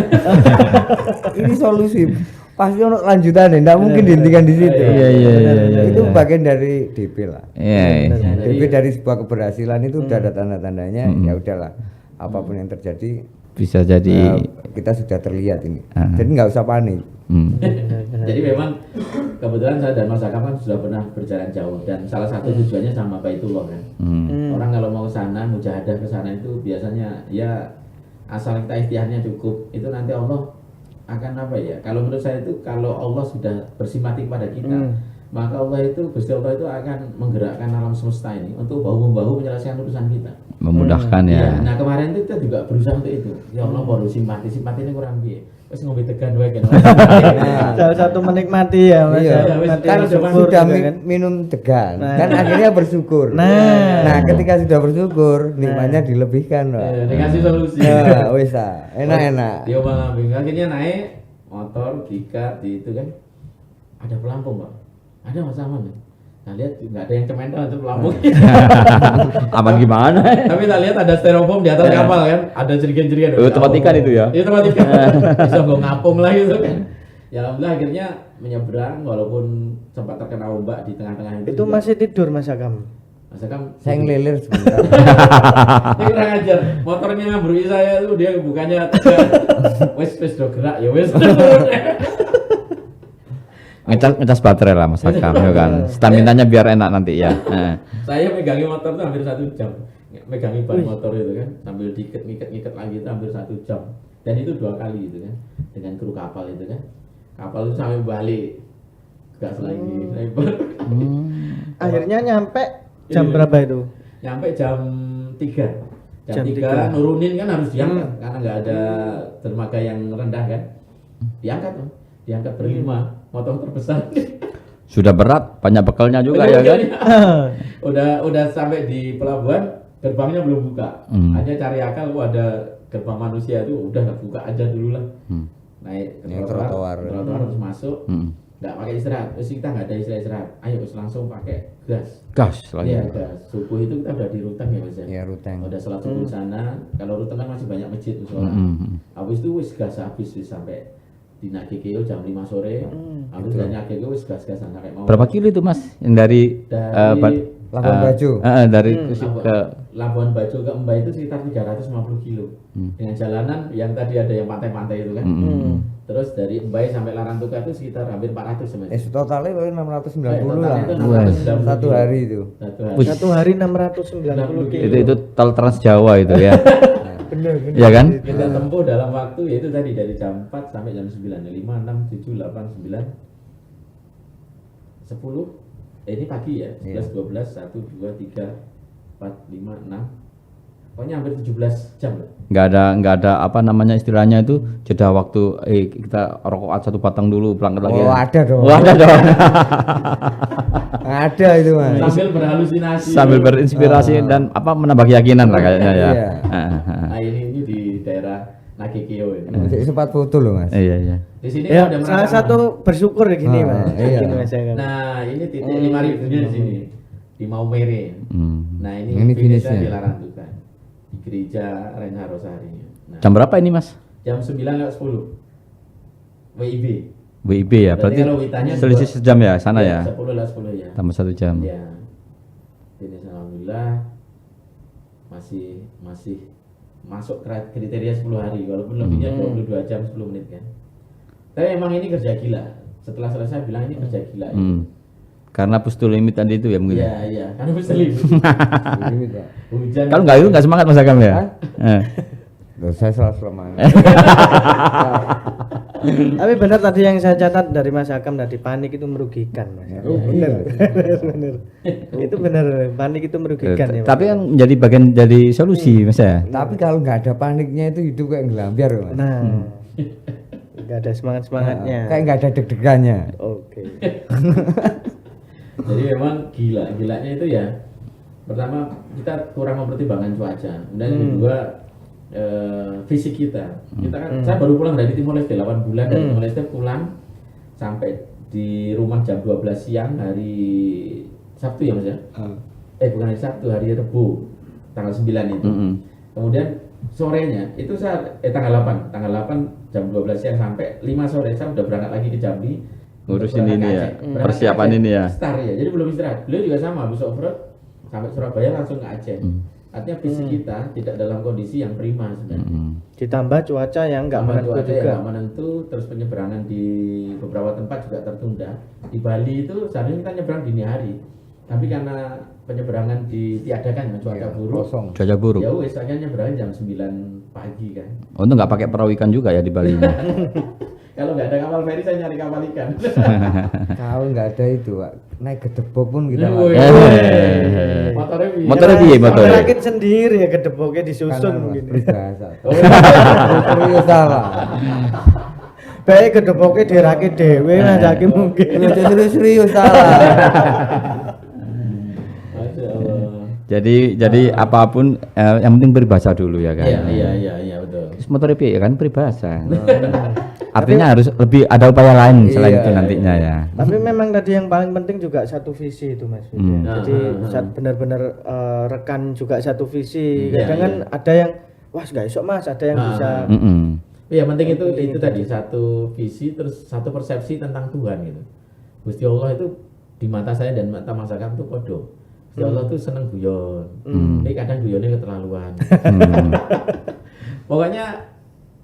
Ini solusi. Pasti ono lanjutannya, enggak mungkin dihentikan di situ. Iya. Itu bagian dari DP lah. Iya. DP dari sebuah keberhasilan itu udah ada tanda-tandanya. Ya udahlah, apapun yang terjadi bisa jadi kita sudah terlihat ini. Jadi nggak usah panik. Jadi memang kebetulan saya dan Mas Akam kan sudah pernah berjalan jauh dan salah satu tujuannya sama Baitullah kan. Orang kalau mau ke sana, mujahadah ke sana itu biasanya ya asal kita ikhtiarnya cukup, itu nanti Allah akan apa ya? Kalau menurut saya itu kalau Allah sudah bersimpati pada kita, maka Allah itu, Gusti Allah itu akan menggerakkan alam semesta ini untuk bahu-membahu menyelesaikan urusan kita. Memudahkan ya. Iya, nah kemarin itu kita juga berusaha untuk itu. Ya Allah, baru simpati ini kurang piye. Wis ngombe tegan wae kan. Salah satu menikmati ya Mas. Iya, Menikmati kan bersyukur sudah juga kan. minum tegan, Nah. kan akhirnya bersyukur. Nah, ketika sudah bersyukur, nikmatnya dilebihkan, Pak. Dikasih solusi. Ya, wis enak-enak. Dia malah akhirnya naik motor diikat di itu kan. Ada pelampung, Pak. Ada Mas Aman. Nah, lihat nggak ada yang cemental itu pelampung. Aman gimana? Tapi kita lihat ada styrofoam di atas kapal kan, ada jerigen-jerigen. Tempat ikan itu ya? Itu tempat ikan. Bisa nggak ngapung lah gitu kan. Ya alhamdulillah akhirnya menyeberang walaupun sempat terkena ombak di tengah-tengah itu. Itu masih tidur Mas Akam. Mas Akam Saya ngelilir sebentar. ini kurang ajar. Motornya ngambrui saya tuh dia bukannya wes do gerak ya wes. Ngecas baterai lah Mas Akam ya kan. Staminanya biar enak nanti ya. Saya megangi motor tuh hampir 1 jam. Megangi ban motor itu kan sambil ngiket lagi itu hampir 1 jam. Dan itu 2 kali itu kan dengan kru kapal itu kan. Kapal itu sampai balik gas lagi lebar. Akhirnya nyampe jam berapa itu? Nyampe jam 3. Jam 3 3. nurunin kan harus diangkat karena nggak ada dermaga yang rendah kan. Diangkat berlima, motor terbesar. Sudah berat, banyak bekalnya juga ya kan. udah sampai di pelabuhan, gerbangnya belum buka. Hanya cari akal, ada gerbang manusia itu udah nggak buka aja dulu lah. Naik ke trotoar terus masuk. Nggak pakai istirahat, terus kita nggak ada istirahat. Ayo langsung pakai gas. Gas lagi. Iya, gas. Subuh itu kita udah di Ruteng ya Mas ya. Iya, Ruteng. Udah sholat subuh sana. Kalau Ruteng kan masih banyak masjid musola. Habis itu wis gas habis sampai di Nagekeo jam 5 sore. Habis dari Nagekeo wis gas-gasan sampai mau. Berapa kilo itu Mas? Yang dari Labuan Bajo. Dari ke Labuan Bajo ke Mbak itu sekitar 350 kilo. Dengan jalanan yang tadi ada yang pantai-pantai itu kan. Terus dari Mbak sampai Larantuka itu sekitar hampir 400 Mas. Totalnya 690 lah. Itu 690 Satu kilo. hari itu. Satu hari 690 kilo. itu tol Trans Jawa itu ya. Bener. Ya kan? Kita tempuh dalam waktu yaitu tadi dari jam 4 sampai jam 9. 5, 6, 7, 8, 9, 10. Ini pagi ya. 11, 12, 1, 2, 3, 4, 5, 6. Pokoknya hampir 17 jam. Nggak ada apa namanya istilahnya itu jeda waktu kita rokok satu batang dulu berangkat lagi. Oh, ada dong. Oh, ada dong. Ada itu Mas. Sambil berhalusinasi. Sambil berinspirasi dan apa menambah keyakinan lah kayaknya ya. Iya. Nah ini di daerah Nagekeo ini. Masih sempat foto loh Mas. Iya. Di sini Ya, ada salah satu bersyukur gini Mas. Iya. Gini, Mas Akam. Nah ini titik 5.000-nya di sini di Maumere. Nah ini finishnya di Larantuka di gereja Renha Rosari. Nah, Jam berapa ini Mas? jam 9:10 WIB. WIB ya, berarti kalau WITA-nya selisih sejam ya sana ya. 10:10 ya. Tambah 1 jam. Ya. Ini alhamdulillah masih masuk kriteria 10 hari walaupun lebihnya 22 jam 10 menit kan. Tapi emang ini kerja gila. Setelah selesai bilang ini kerja gila. Karena pustul limit tadi itu ya mungkin. Iya, karena berselim. Hujan. Kalau nggak itu nggak semangat Mas Akam ya. Loh, saya selalu semangat. Tapi benar tadi yang saya catat dari Mas Akam tadi, panik itu merugikan Mas. Benar. Itu benar, panik itu merugikan ya. Tapi yang menjadi bagian dari solusi Mas ya. Tapi kalau nggak ada paniknya itu hidup kayak ngelambiar Mas. Nah, nggak ada semangatnya. Kayak nggak ada deg-degannya. Oke. Jadi memang gilanya itu ya. Pertama kita kurang mempertimbangkan cuaca. Dan yang kedua fisik kita. Kita kan saya baru pulang dari Timor Leste 8 bulan dari Timor Leste pulang sampai di rumah jam 12 siang hari Sabtu ya Mas ya. Bukan hari Sabtu, hari Rebu tanggal 9 itu. Kemudian sorenya itu saya tanggal 8 jam 12 siang sampai 5 sore saya udah berangkat lagi ke Jambi ngurusin ini ya, Berangkat persiapan ke Aceh, ini ya. Star ya, jadi belum istirahat. Beliau juga sama, habis off-road sampai Surabaya langsung ke Aceh. Artinya fisik kita tidak dalam kondisi yang prima sebenarnya. Ditambah cuaca yang nggak menentu Cuaca juga. yang nggak menentu, terus penyeberangan di beberapa tempat juga tertunda. Di Bali itu seharusnya kita nyebrang dini hari, tapi karena penyeberangan ditiadakan cuaca buruk, Cuaca buruk. ya wes akhirnya nyebrang jam 9 pagi kan. Untuk nggak pakai perahu ikan juga ya di Bali. Kalau nggak ada kapal feri saya nyari kapal ikan. Kalau nggak ada itu, Pak, naik gedebok pun kita Wih. pakai. Motornya piye? Motornya piye, motor? Rakit sendiri ya gedeboknya disusun Kan mungkin. peribahasa. Oh, Serius salah. Baik gedeboknya dirakit dhewe Mas Hakim mungkin. Serius salah. Masya Allah. Jadi apapun yang penting peribahasa dulu ya kan. Iya betul. Terus motornya piye kan peribahasa. Artinya harus lebih ada upaya lain selain itu nantinya ya. Tapi memang tadi yang paling penting juga satu visi itu Mas. Jadi benar-benar rekan juga satu visi. Kadang kan ada yang wah nggak esok Mas, ada yang bisa. Iya penting itu tadi satu visi terus satu persepsi tentang Tuhan gitu. Gusti Allah itu di mata saya dan mata Mas Hakam itu kodo. Gusti Allah tuh seneng guyon. Ini kadang guyonnya keterlaluan. Pokoknya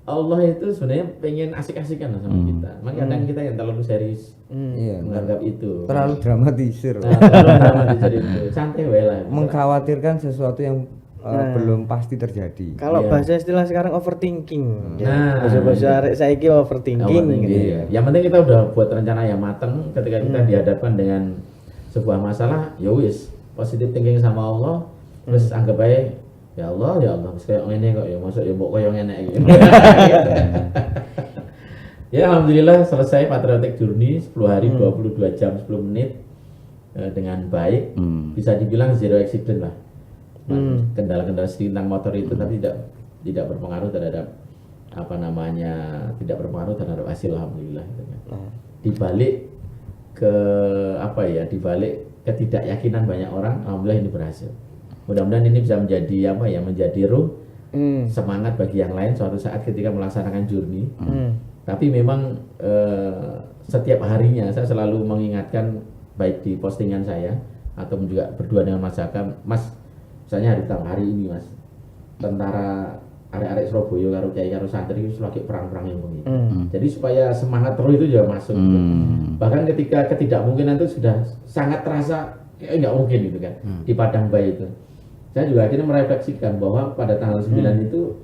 Allah itu sebenarnya pengen asik-asikan lah sama kita. Makanya kadang kita yang terlalu serius menganggap itu. Terlalu dramatisir. Terlalu dramatisir itu. Santai wae lah. Mengkhawatirkan sesuatu yang belum pasti terjadi. Kalau bahasa istilah sekarang overthinking. Bahasa arek saiki overthinking. Iya. Yang penting kita udah buat rencana yang matang ketika kita dihadapkan dengan sebuah masalah, ya wis, positive thinking sama Allah, terus anggap aja ya Allah, terus kayak ngene kok ya, masuk ya mbok koyo ngene iki. Ya alhamdulillah selesai Patriotic Journey 10 hari 22 jam 10 menit dengan baik. Bisa dibilang zero accident lah. Kendala-kendala tentang motor itu tapi tidak berpengaruh terhadap tidak berpengaruh terhadap hasil alhamdulillah gitu kan. Dibalik ketidakyakinan banyak orang, alhamdulillah ini berhasil. Mudah-mudahan ini bisa menjadi menjadi ruh semangat bagi yang lain suatu saat ketika melaksanakan journey. Tapi memang setiap harinya saya selalu mengingatkan baik di postingan saya atau juga berdua dengan Mas Hakam, Mas, misalnya hari ini Mas, tentara arek-arek Surabaya karo kiai karo santri itu lagi perang-perang yang begini. Jadi supaya semangat terus itu juga masuk. Gitu. Bahkan ketika ketidakmungkinan itu sudah sangat terasa nggak mungkin gitu kan di Padang Bayi itu. Saya juga akhirnya merefleksikan bahwa pada tanggal 9 itu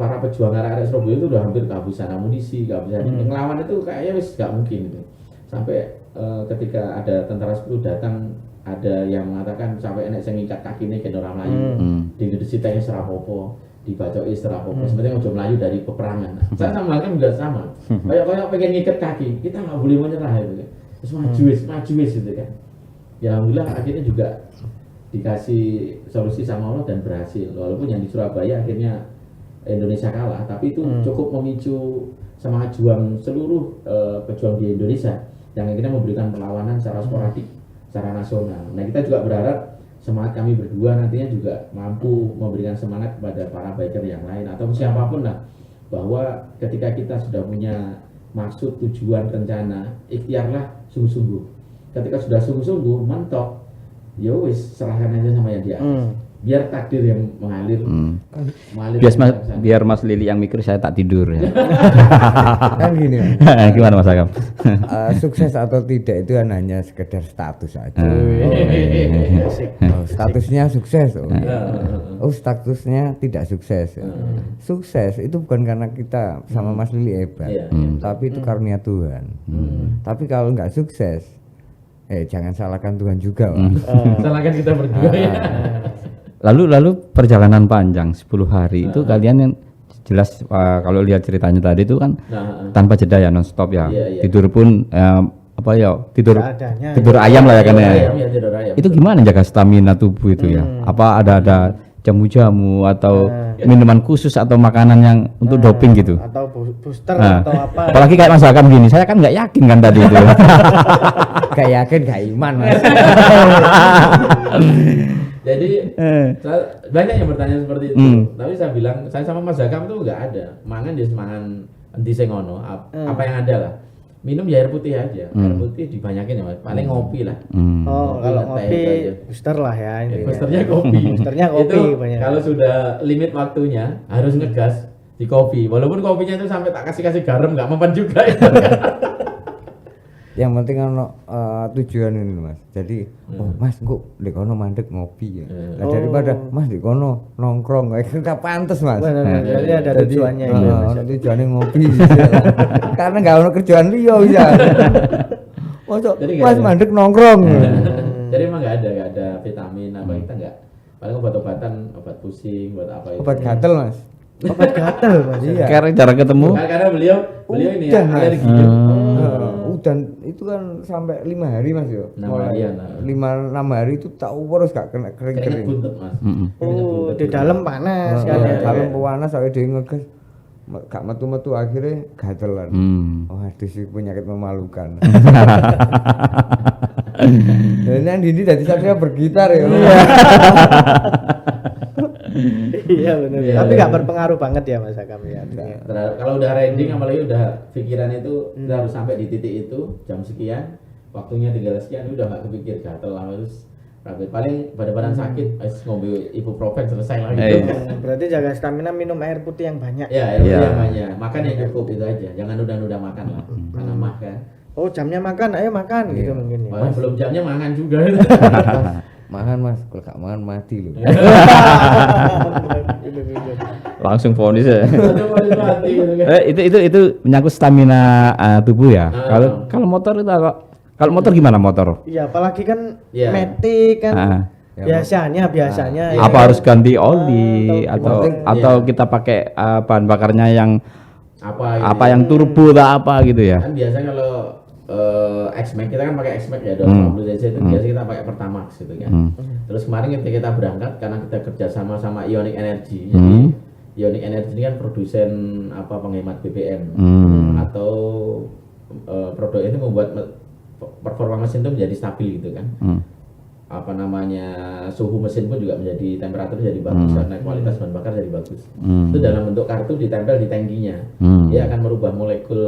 para pejuang arek-arek Surabaya itu udah hampir kehabisan amunisi, kehabisan ngelawan itu kayaknya wis nggak mungkin gitu. Sampai ketika ada tentara 10 datang, ada yang mengatakan sampai enek sing ngikat kakine ke ora mlayu. Digedesi tenge serapopo, dibacoki serapopo. Sebenarnya ojo mlayu dari peperangan. Saya sama kan juga sama. Kayak pengen ngikat kaki, kita nggak boleh menyerah itu kan. Terus maju wis gitu kan. Ya alhamdulillah akhirnya juga dikasih solusi sama Allah dan berhasil. Walaupun yang di Surabaya akhirnya Indonesia kalah, tapi itu cukup memicu semangat juang seluruh pejuang di Indonesia yang akhirnya memberikan perlawanan secara sporadik, secara nasional. Nah kita juga berharap semangat kami berdua nantinya juga mampu memberikan semangat kepada para biker yang lain atau siapapun lah, bahwa ketika kita sudah punya maksud, tujuan, rencana, ikhtiarlah sungguh-sungguh. Ketika sudah sungguh-sungguh, mentok, ya wis serahkan aja sama yang di atas. Biar takdir yang mengalir. Biar Mas Lili yang mikir, saya tak tidur ya. Kan gini. Gimana Mas Hakam? Sukses atau tidak itu kan hanya sekedar status aja. Statusnya sukses. Statusnya tidak sukses. Sukses itu bukan karena kita sama Mas Lili hebat, tapi itu karunia Tuhan. Tapi kalau nggak sukses, jangan salahkan Tuhan juga. Salahkan kita berdua ya. Lalu perjalanan panjang 10 hari itu kalian yang jelas kalau lihat ceritanya tadi itu kan tanpa jeda ya, non stop ya. Tidur pun tidur ayam lah ya kan ya. Itu gimana jaga stamina tubuh itu ya? Apa ada jamu-jamu atau minuman khusus atau makanan yang untuk doping gitu? Atau booster atau apa? Apalagi kayak Mas Hakam gini, saya kan nggak yakin kan tadi itu. Gak yakin, gak iman Mas. Jadi banyak yang bertanya seperti itu. Tapi saya bilang, saya sama Mas Hakam tuh nggak ada. Mangan dia semangan enti sing ono. Apa yang ada lah. Minum ya air putih aja. Air putih dibanyakin ya Mas. Paling ngopi lah. Kalau ngopi booster lah ya. Boosternya kopi. Boosternya kopi itu banyak. kalau sudah limit waktunya harus ngegas di kopi. Walaupun kopinya itu sampai tak kasih garam nggak mempan juga. Yang penting ono tujuan ini Mas. Jadi Mas kok di kono mandek ngopi ya. Nah, daripada Mas di kono nongkrong kita pantes Mas. Benar, jadi ada tujuannya itu, Mas. Ono tujuannya ngopi. Karena enggak ono kerjaan liya bisa. Mosok Jadi nggak Mas ada. mandek nongkrong. Jadi emang nggak ada vitamin apa kita nggak. Paling obat-obatan, obat pusing, buat apa itu. Obat gatel Mas. Obat gatal Mas. Iya. Karena jarang ketemu. Karena beliau ini Udah, ya, Mas. alergi. Udan itu kan sampai 5 hari Mas yo. 6 harian, 5-6 hari itu tak urus gak kena Keringet kering-kering. buntut mas. Oh, di dalam panas kan ya. Dalam pewarna sampai dia ngegas gak metu-metu akhirnya gatelan. Oh aduh sih penyakit memalukan. Dan yang Didi dari saya bergitar ya. Iya benar. Iya, Tapi iya. nggak berpengaruh banget ya Mas Akam ya. Kalau udah riding apalagi udah pikiran itu kita harus sampai di titik itu jam sekian, waktunya tinggal sekian udah nggak kepikir gatel lah terus paling badan sakit, ngombe ibuprofen selesai lagi. Berarti jaga stamina, minum air putih yang banyak. Ya, air putih yang banyak. Makan yang cukup itu aja. Jangan udah makan lah. Karena makan. Oh jamnya makan, ayo makan gitu mungkin ya. Malah belum jamnya makan juga. Makan Mas, kalau gak makan mati loh. Langsung vonis ya. Aduh, harus mati gitu kan. Itu menyangkut stamina tubuh ya. Ah. Kalau motor itu kalau motor gimana motor? Iya, apalagi kan Iya. metik kan. Ah. Biasanya ya Apa kan? harus ganti oli atau Iya. kita pakai bahan bakarnya yang Apa yang turbo atau apa gitu ya? kan biasanya kalau X-Max kita kan pakai X-Max ya 250 cc itu biasa kita pakai Pertamax gitu kan. Terus kemarin ketika kita berangkat karena kita kerja sama Ionic Energy. Jadi Ionic Energy ini kan produsen penghemat BBM atau produk itu membuat performa mesin itu menjadi stabil gitu kan. Suhu mesin pun juga menjadi temperatur jadi bagus karena kualitas bahan bakar jadi bagus. Itu dalam bentuk kartu ditempel di tangkinya. Dia akan merubah molekul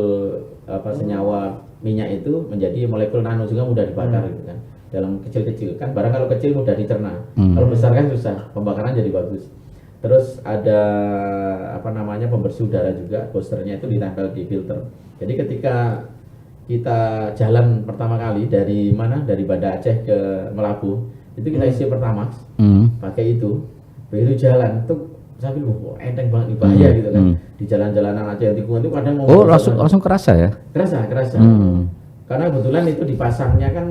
senyawa minyak itu menjadi molekul nano juga mudah dibakar gitu kan. Dalam kecil-kecil kan barang kalau kecil mudah dicerna. Kalau besar kan susah, pembakaran jadi bagus. Terus ada pembersih udara juga, boosternya itu ditempel di filter. Jadi ketika kita jalan pertama kali dari Banda Aceh ke Melabu itu kita isi Pertamax pakai itu begitu jalan tuh saya bilang enteng banget nih bahaya gitu kan di jalan-jalanan Aceh yang tikungan itu kadang mau langsung kerasa ya? kerasa karena kebetulan itu dipasangnya kan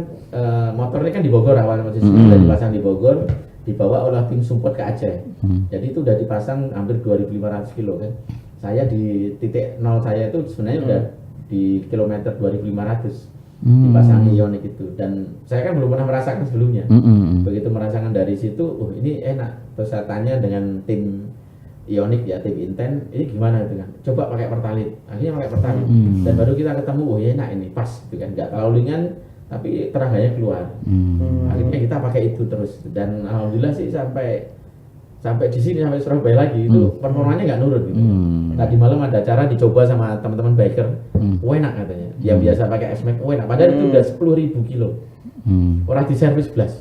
motornya kan di Bogor awalnya posisi sudah dipasang di Bogor dibawa oleh tim support ke Aceh jadi itu udah dipasang hampir 2.500 kilo kan saya di titik nol saya itu sebenarnya udah di kilometer 2.500 dipasang Ionic itu dan saya kan belum pernah merasakan sebelumnya begitu merasakan dari situ ini enak terus saya tanya dengan tim Ionic ya tim Inten ini gimana itu kan coba pakai Pertalite akhirnya pakai Pertalite dan baru kita ketemu enak ini pas gitu kan nggak terlalu ringan tapi tenaganya keluar akhirnya kita pakai itu terus dan alhamdulillah sih sampai di sini sampai Surabaya lagi itu performanya nggak nurun gitu. Tadi malam ada acara dicoba sama teman-teman biker, enak katanya. Yang biasa pakai X-Max, enak. Padahal itu udah 10.000 kilo. Orang di servis belas.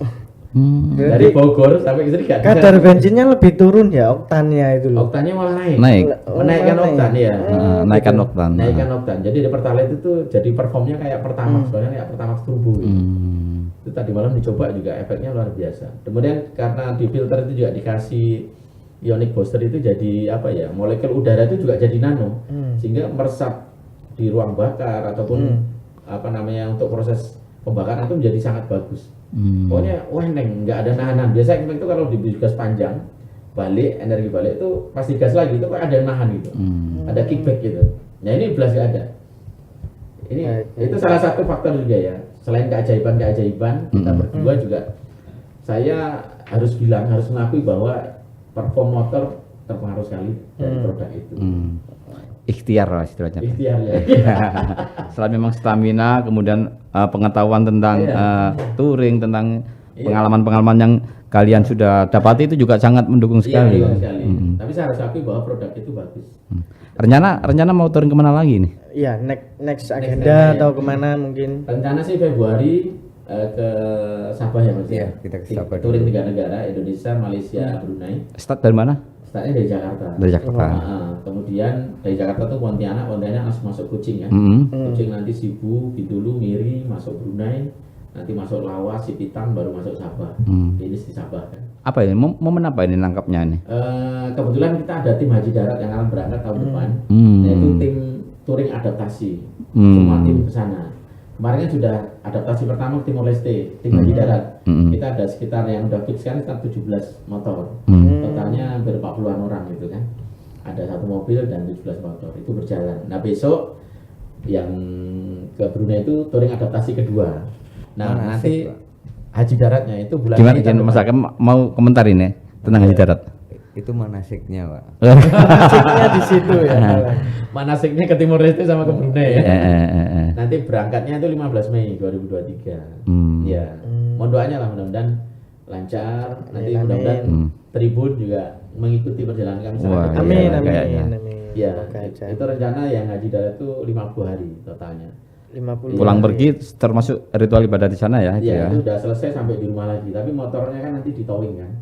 Dari Bogor sampai ke sini nggak Kadar bensinnya lebih turun ya oktannya itu loh. Oktannya malah Naik. Menaikkan oktan ya. Naikkan oktan. Naikkan oktan. Jadi di Pertalite itu jadi performnya kayak Pertamax, soalnya kayak Pertamax turbo gitu. Itu tadi malam dicoba juga efeknya luar biasa. Kemudian karena di filter itu juga dikasih Ionic Booster itu jadi molekul udara itu juga jadi nano sehingga meresap di ruang bakar ataupun untuk proses pembakaran itu menjadi sangat bagus. Pokoknya nggak ada nahanan. Biasa itu kalau digas panjang energi balik itu pasti gas lagi itu ada nahan gitu, ada kickback gitu. Nah ini belas nggak ada. Itu salah satu faktor juga ya. Selain keajaiban kita berdua juga saya harus mengakui bahwa perform motor terpengaruh sekali dari produk itu. Ikhtiar lah istilahnya. Ikhtiar ya. Setelah memang stamina, kemudian pengetahuan tentang touring, tentang pengalaman-pengalaman yang kalian sudah dapati itu juga sangat mendukung sekali. Iya, sekali. Tapi saya harus akui bahwa produk itu bagus. Rencana mau touring kemana lagi nih? Iya, next agenda atau kemana mungkin? Rencana sih Februari ke Sabah ya Mas. Iya, kita ke Sabah Touring dulu. 3 negara, Indonesia, Malaysia, Brunei. Start dari mana? Startnya dari Jakarta. Dari Jakarta. Kemudian dari Jakarta tuh Pontianak langsung masuk Kucing ya. Kucing nanti Sibu, Bintulu, Miri, masuk Brunei, nanti masuk Lawas, Sipitang, baru masuk Sabah. Finish di Sabah kan. Apa ini? Momen apa ini nangkapnya nih? Kebetulan kita ada tim haji darat yang akan berangkat tahun depan, yaitu tim touring adaptasi. Semua tim ke sana. Kemarin kan sudah adaptasi pertama ke Timor Leste, tim haji darat. Kita ada sekitar yang udah fix kan sekitar 17 motor. Totalnya hampir 40-an orang gitu kan. Ada 1 mobil dan 17 motor itu berjalan. Nah besok yang ke Brunei itu touring adaptasi kedua. Nah nanti haji daratnya itu bulan Gimana ini Mas Hakim mau komentar ini tentang haji darat? Itu manasiknya, Pak. Masiknya di situ ya. Manasiknya ke Timor Leste sama ke Brunei ya. Nanti berangkatnya itu 15 Mei 2023. Ya, mohon doanya lah mudah-mudahan lancar. Nanti mudah-mudahan Tribun juga mengikuti perjalanan kami sana. Amin. Ya, itu rencana yang haji darat itu 50 hari totalnya. 50. Pulang pergi termasuk ritual ibadah di sana ya? Iya, itu udah selesai sampai di rumah lagi. Tapi motornya kan nanti di towing kan.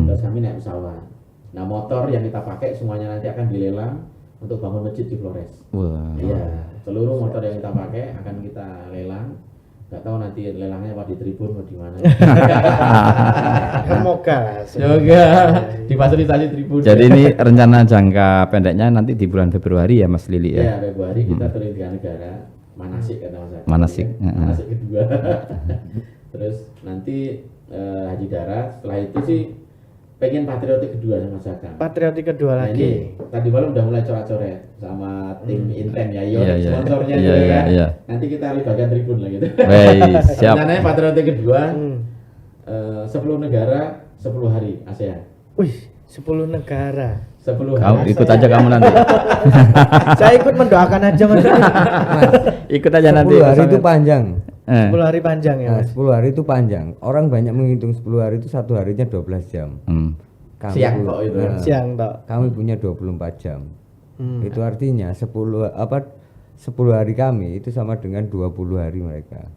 Terus kami naik pesawat. Nah motor yang kita pakai semuanya nanti akan dilelang untuk bangun masjid di Flores. Wah. Iya, seluruh motor yang kita pakai akan kita lelang. Gak tahu nanti lelangnya apa di Tribun atau di mana. Semoga lah. Semoga difasilitasi Tribun. Jadi ini rencana jangka pendeknya nanti di bulan Februari ya Mas Lili ya? Iya, Februari kita touring 3 negara. Manasik kata Mas Hakim. Manasik. Manasik kedua. Terus nanti haji darat. Setelah itu sih pengen patriotik kedua sama Mas Hakim. Patriotik kedua Nah, lagi. ini tadi malam udah mulai coret-coret sama tim Inten ya, sponsornya Iya, juga iya, kan. iya. Nanti kita libatkan Tribun lah gitu. Baik, siap. Rencananya patriotik kedua 10 negara 10 hari ASEAN. Wih, 10 negara. 10 Kamu hari. ikut aja kamu nanti. Saya ikut mendoakan aja Mas. Ikut aja 10 nanti. hari itu panjang. 10 hari panjang ya. Nah, Mas. 10 hari itu panjang. Orang banyak menghitung 10 hari itu satu harinya 12 jam. Kami Siang kok itu. Siang tok. Kami punya 24 jam. Itu artinya 10 hari kami itu sama dengan 20 hari mereka.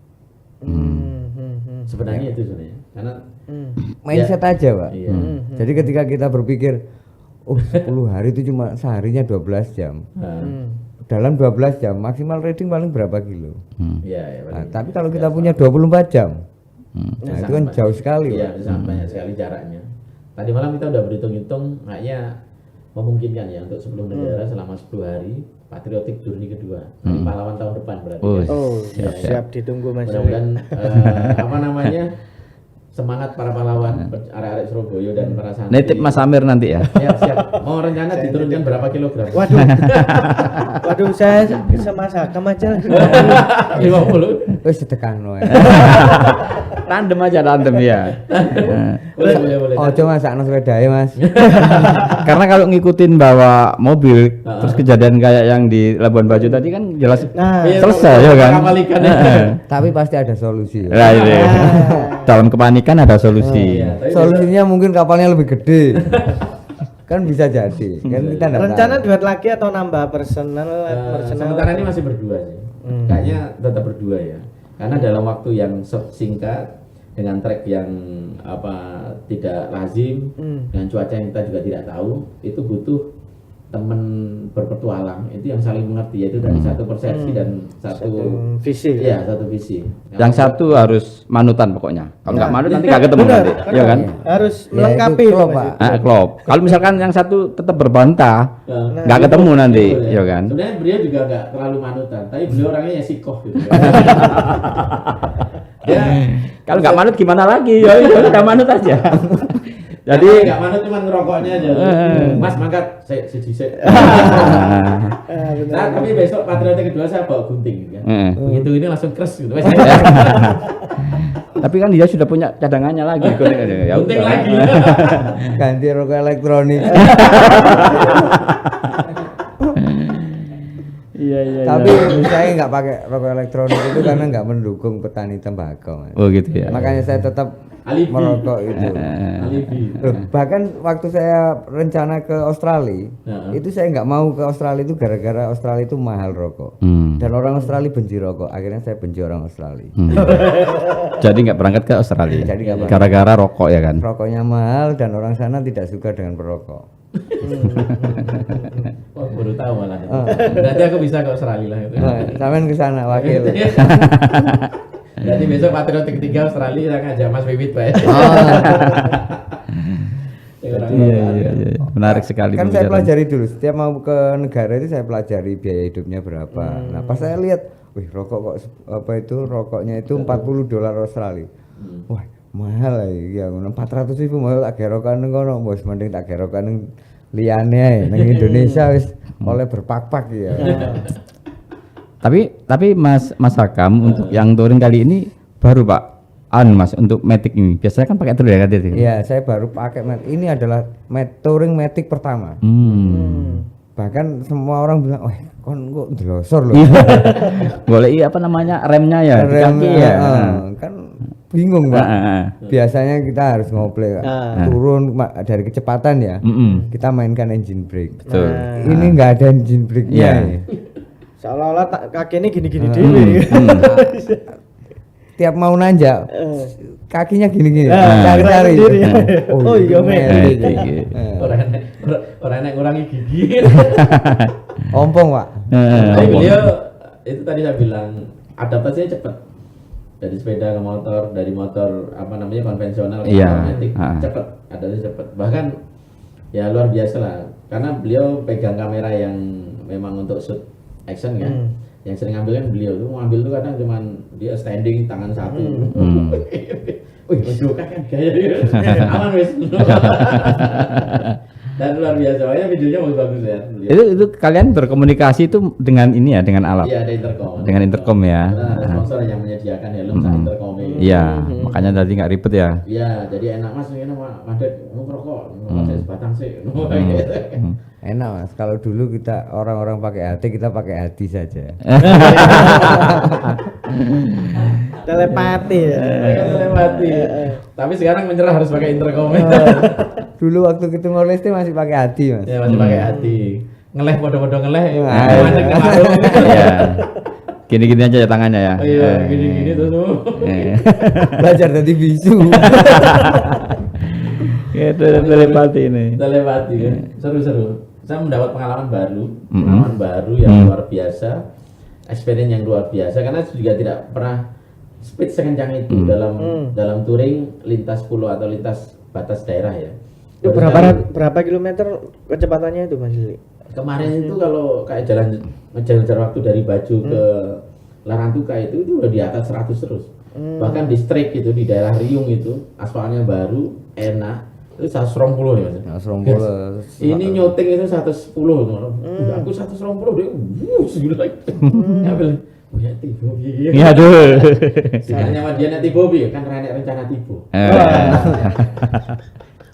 Sebenarnya itu sebenarnya. Karena Mindset aja, Pak. iya. Jadi ketika kita berpikir, oh 10 hari itu cuma seharinya 12 jam. Dalam 12 jam maksimal reading paling berapa kilo? Iya, ya, Nah, tapi kalau kita punya 24 jam, nah itu kan jauh sekali, Iya, Pak. bisa banyak sekali jaraknya. Tadi malam kita udah berhitung-hitung, kayaknya memungkinkan ya untuk 10 negara selama 10 hari patriotik Durni kedua. Nanti pahlawan tahun depan berarti. Oh, kan? Oh, Siap, siap ditunggu Mas. Mudah-mudahan apa namanya semangat para pahlawan arek-arek Surabaya dan para santri. Nitip Mas Amir nanti ya. Siap. Mau rencana diturunkan berapa kilogram? Waduh. Waduh, saya sama Hakim aja. 50. Wis sedekahno ae. Tandem aja tandem ya. Boleh. Oh, cuma sakno sepedae, Mas. Karena kalau ngikutin bawa mobil terus kejadian kayak yang di Labuan Bajo tadi kan jelas Nah, Iya, selesai ya kan. kapal ikan ya. Tapi pasti ada solusi. Nah, ini. Dalam kepanikan ada solusi. Iya, tapi Solusinya mungkin kapalnya lebih gede. Kan bisa jadi. Kan kita nggak rencana tahu. duet lagi atau nambah personal? sementara ini masih berdua sih. Kayaknya tetap berdua ya. Karena dalam waktu yang singkat dengan trek yang tidak lazim dengan cuaca yang kita juga tidak tahu, itu butuh teman berpetualang itu yang saling mengerti, yaitu dari satu persepsi dan satu visi. Iya, satu visi. Yang satu harus manutan pokoknya. Kalau nggak manut nanti nggak ketemu nanti, ya kan? Harus Ya, melengkapi itu itu, klop, Mas. Pak. Klop. Kalau misalkan yang satu tetap berbantah, nggak ketemu nanti, ya kan? Sebenarnya beliau juga nggak terlalu manutan, tapi beliau orangnya ya sikoh gitu. Ya, Kalau nggak manut gimana lagi? Ya udah manut aja. Jadi nggak manut cuma ngerokoknya aja. Mas mangkat, saya. Nah, tapi besok patriotik kedua saya bawa gunting gitu kan. Begitu ini langsung keras gitu. tapi kan dia sudah punya cadangannya lagi. Ya Gunting udah. lagi. Ganti rokok elektronik. Iya. Tapi saya nggak pakai rokok elektronik itu karena nggak mendukung petani tembakau, Mas. Oh gitu ya. Makanya saya tetap Alibi. merokok itu. Alibi. Loh, bahkan waktu saya rencana ke Australia, itu saya nggak mau ke Australia itu gara-gara Australia itu mahal rokok. Dan orang Australia benci rokok. Akhirnya saya benci orang Australia. Jadi nggak berangkat ke Australia. Jadi nggak berangkat. Gara-gara rokok ya kan. Rokoknya mahal dan orang sana tidak suka dengan perokok. Oh, baru tahu malah. Berarti aku bisa kok Australia lah itu. Sampean ke sana wakil. Jadi besok patriotik 3 Australia saya ngajak Mas Wiwit Pak. Iya. Menarik sekali. Kan saya pelajari dulu, setiap mau ke negara itu saya pelajari biaya hidupnya berapa. Nah pas saya lihat, wih rokok kok apa itu rokoknya itu $40 Australia. Wah mahal ya, 400.000 mahal tak gerokan ngono, bos mending tak gerokan liyane ae nang Indonesia wis oleh berpak-pak ya. Tapi Mas Hakam untuk yang touring kali ini baru Pak. Mas untuk Matic ini biasanya kan pakai touring ya kan? Iya, saya baru pakai Matic. Ini adalah touring Matic pertama. Bahkan semua orang bilang, "Wah, kon kok delosor loh." Boleh apa namanya remnya ya di kaki ya. Kan bingung Pak. Biasanya kita harus ngople turun dari kecepatan ya. Kita mainkan engine brake. Betul. Ini nggak ada engine brake-nya. Seolah-olah kakinya gini-gini dewe. Tiap mau nanjak kakinya gini-gini cari-cari. Oh iya orang yang ngurangi gigi. Ompong Pak. Tapi beliau itu tadi saya bilang adaptasinya cepat. Dari sepeda ke motor, dari motor apa namanya konvensional ke otomatis cepat, adaptasinya cepat. Bahkan ya luar biasa lah. Karena beliau pegang kamera yang memang untuk shoot action kan. Yang sering ngambil kan beliau tuh, mau ambil tuh kadang cuman dia standing tangan satu. Wih, menjuka kan gaya aman wis. Dan luar biasa, soalnya videonya bagus ya. Itu kalian berkomunikasi itu dengan ini ya, dengan alat. Iya, ada intercom. Dengan intercom ya. Ada sponsor yang menyediakan helm sama intercom. Iya, makanya tadi nggak ribet ya. Iya, jadi enak Mas, ini Madet mau ngerokok, saya sebatang sih. Enak Mas, kalau dulu kita orang-orang pakai hati, kita pakai hati saja. Telepati ya. Telepati. Tapi sekarang menyerah harus pakai intercom. Dulu waktu kita ngoles masih pakai hati Mas. Ya masih pakai hati. Ngeleh podo-podo ngeleh. Iya. Gini-gini aja ya tangannya ya. Iya, gini-gini tuh. Belajar dari bisu. Itu telepati ini. Telepati kan. Seru-seru. Saya mendapat pengalaman baru yang luar biasa. Experience yang luar biasa karena juga tidak pernah speed sekencang itu dalam touring lintas pulau atau lintas batas daerah ya. Itu berapa kilometer kecepatannya itu Mas Lili? Kemarin itu kalau kayak jalan waktu dari Baju ke Larantuka itu udah di atas 100 terus. Bahkan di straight itu di daerah Riung itu aspalnya baru enak itu 120 ya Mas. 120. Ini nyoting itu 110. Aku 120 dia segini lagi. Ngambil. Oh ya tiba piye. Iya aduh. Sebenarnya mah dia nanti Bobi kan rencana tiba.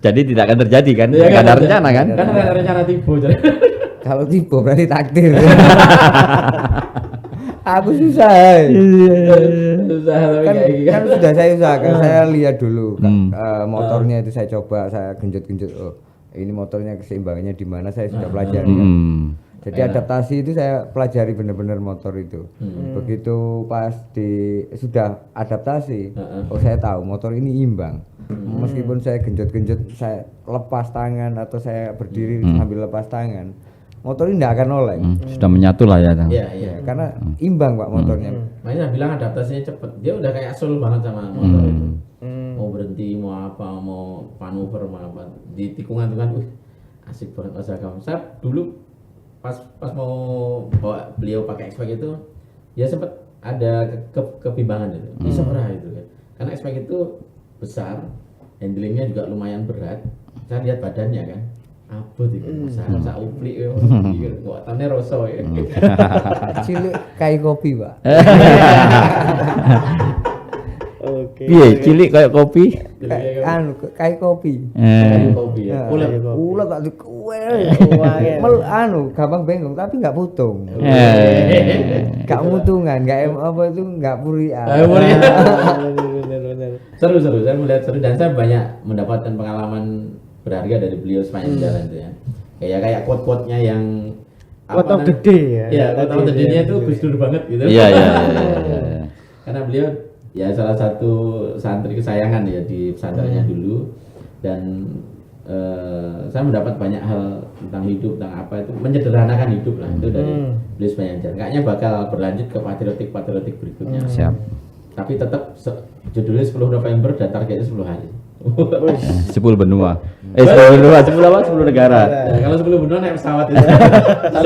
Jadi tidak akan terjadi kan? Ya, ada rencana kan? Kan rencana tiba. Kalau tiba berarti takdir. Aku susah. Susah tapi Kan, kayak gitu. kan sudah saya usahakan, saya lihat dulu motornya itu saya coba, saya genjot-genjot. Oh, ini motornya keseimbangannya di mana saya sudah pelajari. Kan. Jadi adaptasi itu saya pelajari benar-benar motor itu. Begitu pas sudah adaptasi, oh saya tahu motor ini imbang. Meskipun saya genjot-genjot, saya lepas tangan atau saya berdiri sambil lepas tangan, motor ini tidak akan oleng. Sudah menyatu lah ya. Iya. Karena imbang Pak motornya. Makanya saya bilang adaptasinya cepet. Dia udah kayak sul banget sama motor itu. Mau berhenti, mau apa, mau manuver, mau apa. Di tikungan itu kan, asik banget Mas Hakam. Saya dulu pas mau bawa beliau pakai X-Pack itu, ya sempet ada kebimbangan itu. Bisa merah itu kan. Karena X-Pack itu besar, handlingnya juga lumayan berat. Saya lihat badannya kan. Abot itu, saya uplik ya, buatannya rosso ya. Cilik kayak kopi Pak. Oke. Piye cilik kayak kopi? Kayak kopi. Kopi ya. Ulah tak dikuel. Gampang bengong tapi nggak putung. Nggak mutungan, nggak apa itu nggak purian. Bener. Seru. Saya melihat seru dan saya banyak mendapatkan pengalaman berharga dari beliau sepanjang jalan itu ya. Kayak quote-nya yang Quote gede ya. Iya, quote gedenya itu Gus Dur banget gitu. Iya. Karena beliau ya salah satu santri kesayangan ya di pesantrennya dulu dan saya mendapat banyak hal tentang hidup, tentang apa itu menyederhanakan hidup lah itu dari Beliau Banjar. Kayaknya bakal berlanjut ke patriotik berikutnya. Siap. Tapi tetap judulnya 10 November dan targetnya 10 hari. 10 benua. 10 benua, 10 apa? 10 negara. Nah, kalau 10 benua naik pesawat itu.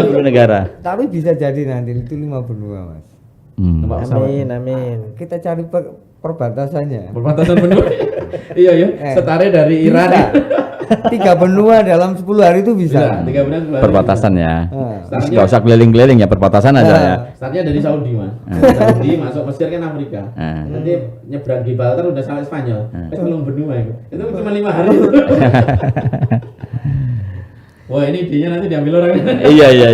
10 negara. Tapi bisa jadi nanti itu 5 benua mas. Numpak pesawat. Amin. Kita cari perbatasannya. Perbatasan benua. Iya ya, setara dari Iran. Bisa. 3 benua dalam 10 hari itu bisa. 3 bulan 10 hari. Perbatasan ya. Startnya, Nggak usah keliling-keliling ya, perbatasan aja ya. startnya dari Saudi mas. Saudi masuk Mesir kan Afrika. Hmm. Nanti nyebrang Gibraltar udah sampai Spanyol. Belum benua itu. Itu cuma 5 hari. Wah ini idenya nanti diambil orang. Iya.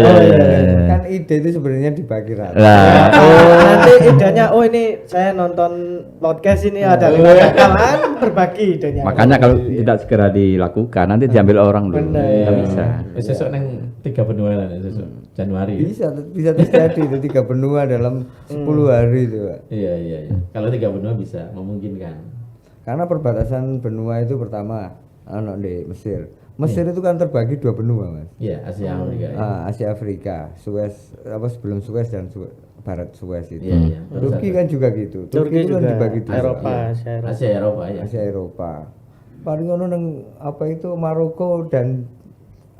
Kan ide itu sebenarnya dibagi rata. Nah, Nanti idenya, oh ini saya nonton podcast ini ada 5 rakaman berbagi idenya. makanya kalau tidak segera dilakukan nanti diambil orang dulu. Bener. Nggak bisa. Besok neng 3 benua lah besok Januari. Bisa terjadi itu 3 benua dalam 10 hari itu Pak. Iya. Kalau 3 benua bisa memungkinkan. Karena perbatasan benua itu pertama di Mesir. Mesir itu kan terbagi 2 benua mas. Iya Asia Afrika. Ya. Asia Afrika, Suez apa sebelum Suez dan Barat Suez itu. Iya. Turki kan juga gitu. Turki itu kan juga dibagi 2. Eropa, Asia Eropa ya. Asia Eropa. Paling ono nang apa itu Maroko dan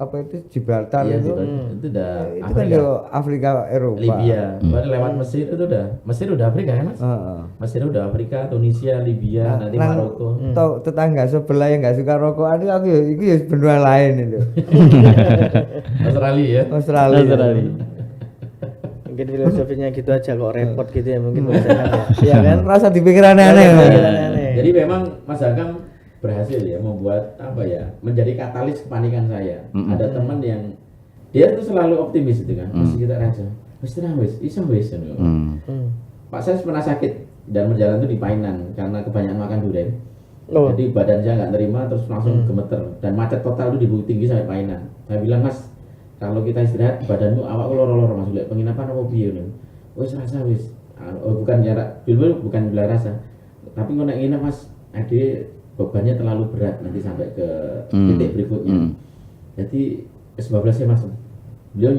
apa itu Gibraltar Iya, itu. itu udah Itu kan Afrika. yo Afrika Eropa. Libya. Baru lewat Mesir itu udah. Mesir udah Afrika ya mas? Heeh. Mesir udah Afrika, Tunisia, Libya, nanti Nang Maroko. tau tetangga sebelah yang nggak suka rokokan itu aku ya itu ya benua lain itu. Australia ya. Australia. Mungkin filosofinya gitu aja kok repot gitu ya mungkin ya. Iya kan? Rasa dipikir aneh-aneh. Mas. Aneh-aneh. Jadi memang Mas Agam berhasil ya membuat apa ya menjadi katalis kepanikan saya. Ada teman yang dia tuh selalu optimis itu kan. Masih kita raja. Wis tenang wis, iso wis. Pak saya pernah sakit dan berjalan tuh di Painan karena kebanyakan makan durian. Oh. Jadi badan saya nggak terima terus langsung gemeter dan macet total tuh di Bukit Tinggi sampai Painan. Saya bilang Mas, kalau kita istirahat badanmu awakku loro-loro Mas, lihat penginapan apa piye lho. Wis rasa wis. Bukan jarak dulu bukan bila rasa. Tapi kalau nginep Mas, ade bebannya terlalu berat nanti sampai ke titik berikutnya. Jadi 12 ya Mas. Beliau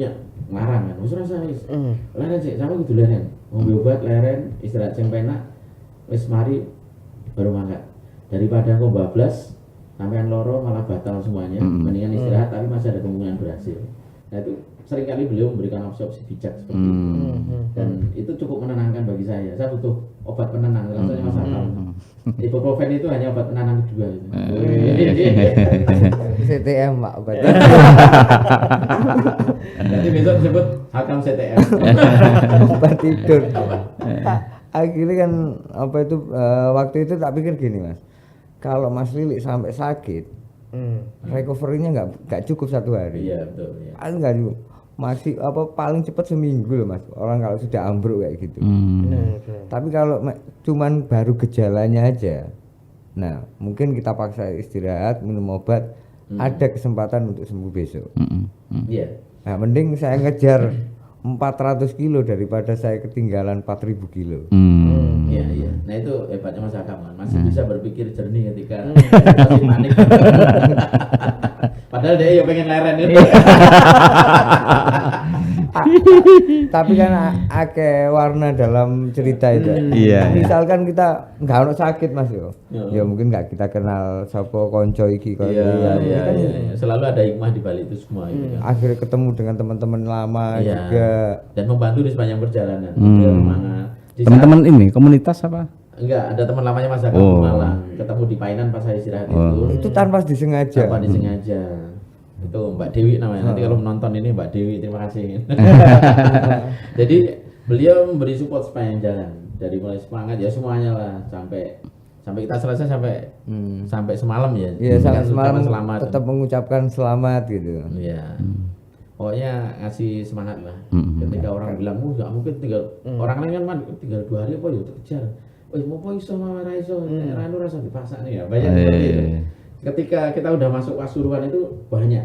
ngarang kan, wis rasa wis. Leren sih, sama kudu leren. Ngombe obat leren, istirahat sing penak. Wis mari baru mangkat. Daripada kok bablas sampean loro malah batal semuanya. Mendingan istirahat tapi masih ada kemungkinan berhasil. Nah itu seringkali beliau memberikan opsi-opsi bijak seperti itu. Dan itu cukup menenangkan bagi saya. Saya butuh obat penenang, rasanya Mas Akam. Ibuprofen itu hanya obat penenang kedua. CTM Pak obatnya. Jadi besok disebut Hakam CTM. Obat tidur. Akhirnya kan apa itu waktu itu tak pikir gini mas, kalau Mas Lilik sampai sakit, recovery-nya nggak cukup 1 hari. Iya betul. Ya. Paling nggak cukup, masih apa paling cepat seminggu loh mas. Orang kalau sudah ambruk kayak gitu. Tapi kalau cuman baru gejalanya aja, nah mungkin kita paksa istirahat, minum obat, ada kesempatan untuk sembuh besok. Iya. Nah mending saya ngejar 400 kilo daripada saya ketinggalan 4000 kilo. Iya. Nah itu hebatnya Mas Akam, masih bisa berpikir jernih ketika masih panik. Padahal dia ya pengen leren itu. Tapi kan akeh warna dalam cerita itu. Iya. Misalkan kita nggak ono sakit mas yo, Iya. ya mungkin nggak kita kenal sapa konco iki kok. Iya. Selalu ada hikmah di balik itu semua itu kan. Akhirnya ketemu dengan teman-teman lama Iya. juga. Dan membantu di sepanjang perjalanan. Semangat. Di saat- Teman-teman ini komunitas apa? Enggak, ada teman lamanya Mas Akam di Malang. Ketemu di Painan pas saya istirahat Itu tanpa disengaja. Tanpa disengaja. Itu Mbak Dewi namanya. Nanti kalau menonton ini Mbak Dewi, terima kasih. Jadi beliau memberi support sepanjang jalan. Dari mulai semangat ya semuanya lah sampai kita selesai sampai semalam ya. Iya sampai semalam selamat. tetap mengucapkan selamat gitu. Iya. Pokoknya ngasih semangat lah. Ketika orang bilang nggak mungkin orang lain kan tinggal 2 hari apa ya kejar. Oh mau apa iso mah ora iso. Anu rasa dipaksa nih ya. Banyak seperti itu. Ketika kita udah masuk Pasuruan itu banyak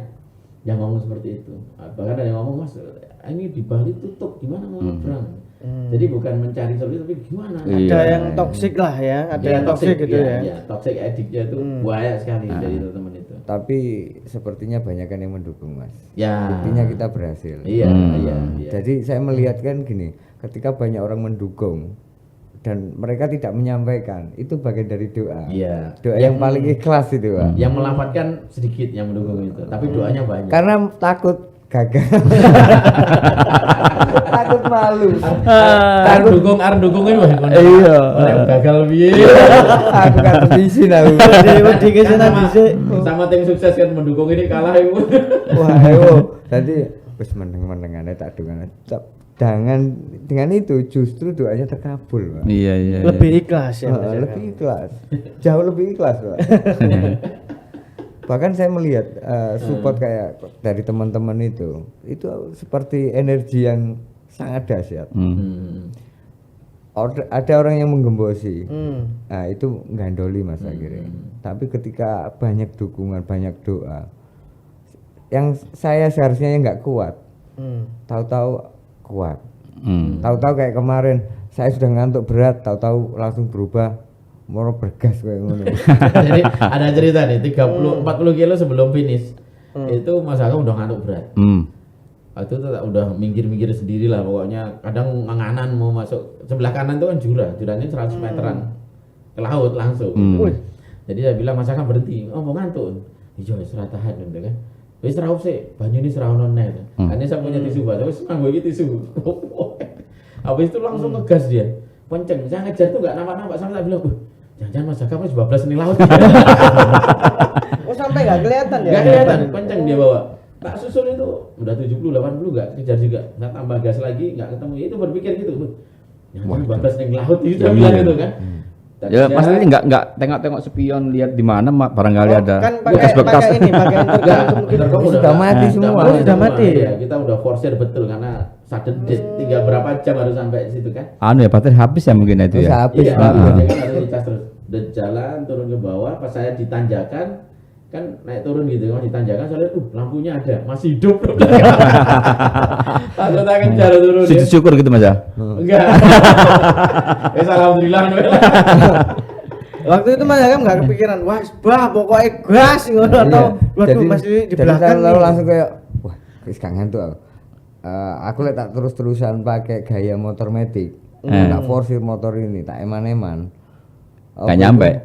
yang ngomong seperti itu. Bahkan ada yang ngomong Mas, ini di Bali tutup gimana mau nyebrang? Jadi bukan mencari solusi tapi gimana? Ada yang toksik lah ya, ada yang toksik gitu ya. Iya, toxic addict-nya itu banyak sekali dari teman-teman itu. tapi sepertinya banyak yang mendukung Mas. Ya. Intinya kita berhasil. Iya, iya. Jadi saya melihat kan gini, ketika banyak orang mendukung dan mereka tidak menyampaikan, itu bagian dari doa. Iya. Doa yang paling ikhlas itu Pak. Yang melafalkan sedikit yang mendukung itu, tapi doanya banyak. Karena takut gagal. Takut malu. Arep dukung ini wah. Iya. Gagal piye. Aku kan bisin aku. Wedi kesana dhisik. Sama tim sukses kan mendukung ini kalah ibu. Wah, ayo. Tadi wis meneng-menengane tak dungane. Dengan itu justru doanya terkabul, Pak. Iya. Lebih ikhlas ya. Lebih ikhlas. Jauh lebih ikhlas, Pak. Bahkan saya melihat support kayak dari teman-teman itu seperti energi yang sangat dahsyat. Ada orang yang menggembosi, nah itu gandoli Mas akhirnya. Tapi ketika banyak dukungan, banyak doa, yang saya seharusnya nggak kuat, tahu-tahu kuat. Tahu-tahu kayak kemarin saya sudah ngantuk berat, tahu-tahu langsung berubah, mau bergas kayak ngono. Jadi ada cerita nih, 40 kilo sebelum finish itu Mas Agam udah ngantuk berat. Itu udah minggir-minggir sendiri lah pokoknya. Kadang nganan mau masuk sebelah kanan itu kan jurangnya 100 meteran ke laut langsung. Jadi saya bilang Mas Agam berhenti, oh mau ngantuk. Iya istirahat tahan gitu kan. Wis ra usik, banyu ini serawon neh. Ini saya punya tisu basah, wis nganggo iki tisu. Habis itu langsung ngegas dia. Kenceng, saya ngejar tuh enggak nampak-nampak sampai saya bilang, jangan-jangan Mas Agam wis bablas ning laut. Oh sampai enggak kelihatan ya? Enggak kelihatan, kenceng dia bawa. Tak susul itu udah 70 80 enggak kejar juga. Saya tambah gas lagi enggak ketemu. Itu berpikir gitu. Jangan bablas ning laut itu dia bilang gitu kan. Ya Mas ini enggak tengok-tengok spion lihat di mana barangkali ada kan bekas-bekas. pakai intercom sudah mati semua. Sudah mati. Ya, kita udah forcer betul karena sudden death tinggal berapa jam harus sampai situ kan. Anu ya baterai habis ya mungkin itu ya. Habis. Iya, harus dicas terus. Dan jalan turun ke bawah pas saya ditanjakan kan naik turun gitu kan ditanjakan saya lihat lampunya ada masih hidup. Lalu tak kejar turun. Sujud syukur gitu Mas ya. Enggak. Alhamdulillah. Waktu itu Mas Agam nggak kepikiran, wah pokoknya gas ngono atau waduh masih di belakang. Lalu langsung kayak wah, wis gak ngantuk aku. Aku lek tak terus-terusan pakai gaya motor metik. Tak forsir motor ini, tak eman-eman. Gak nyampe.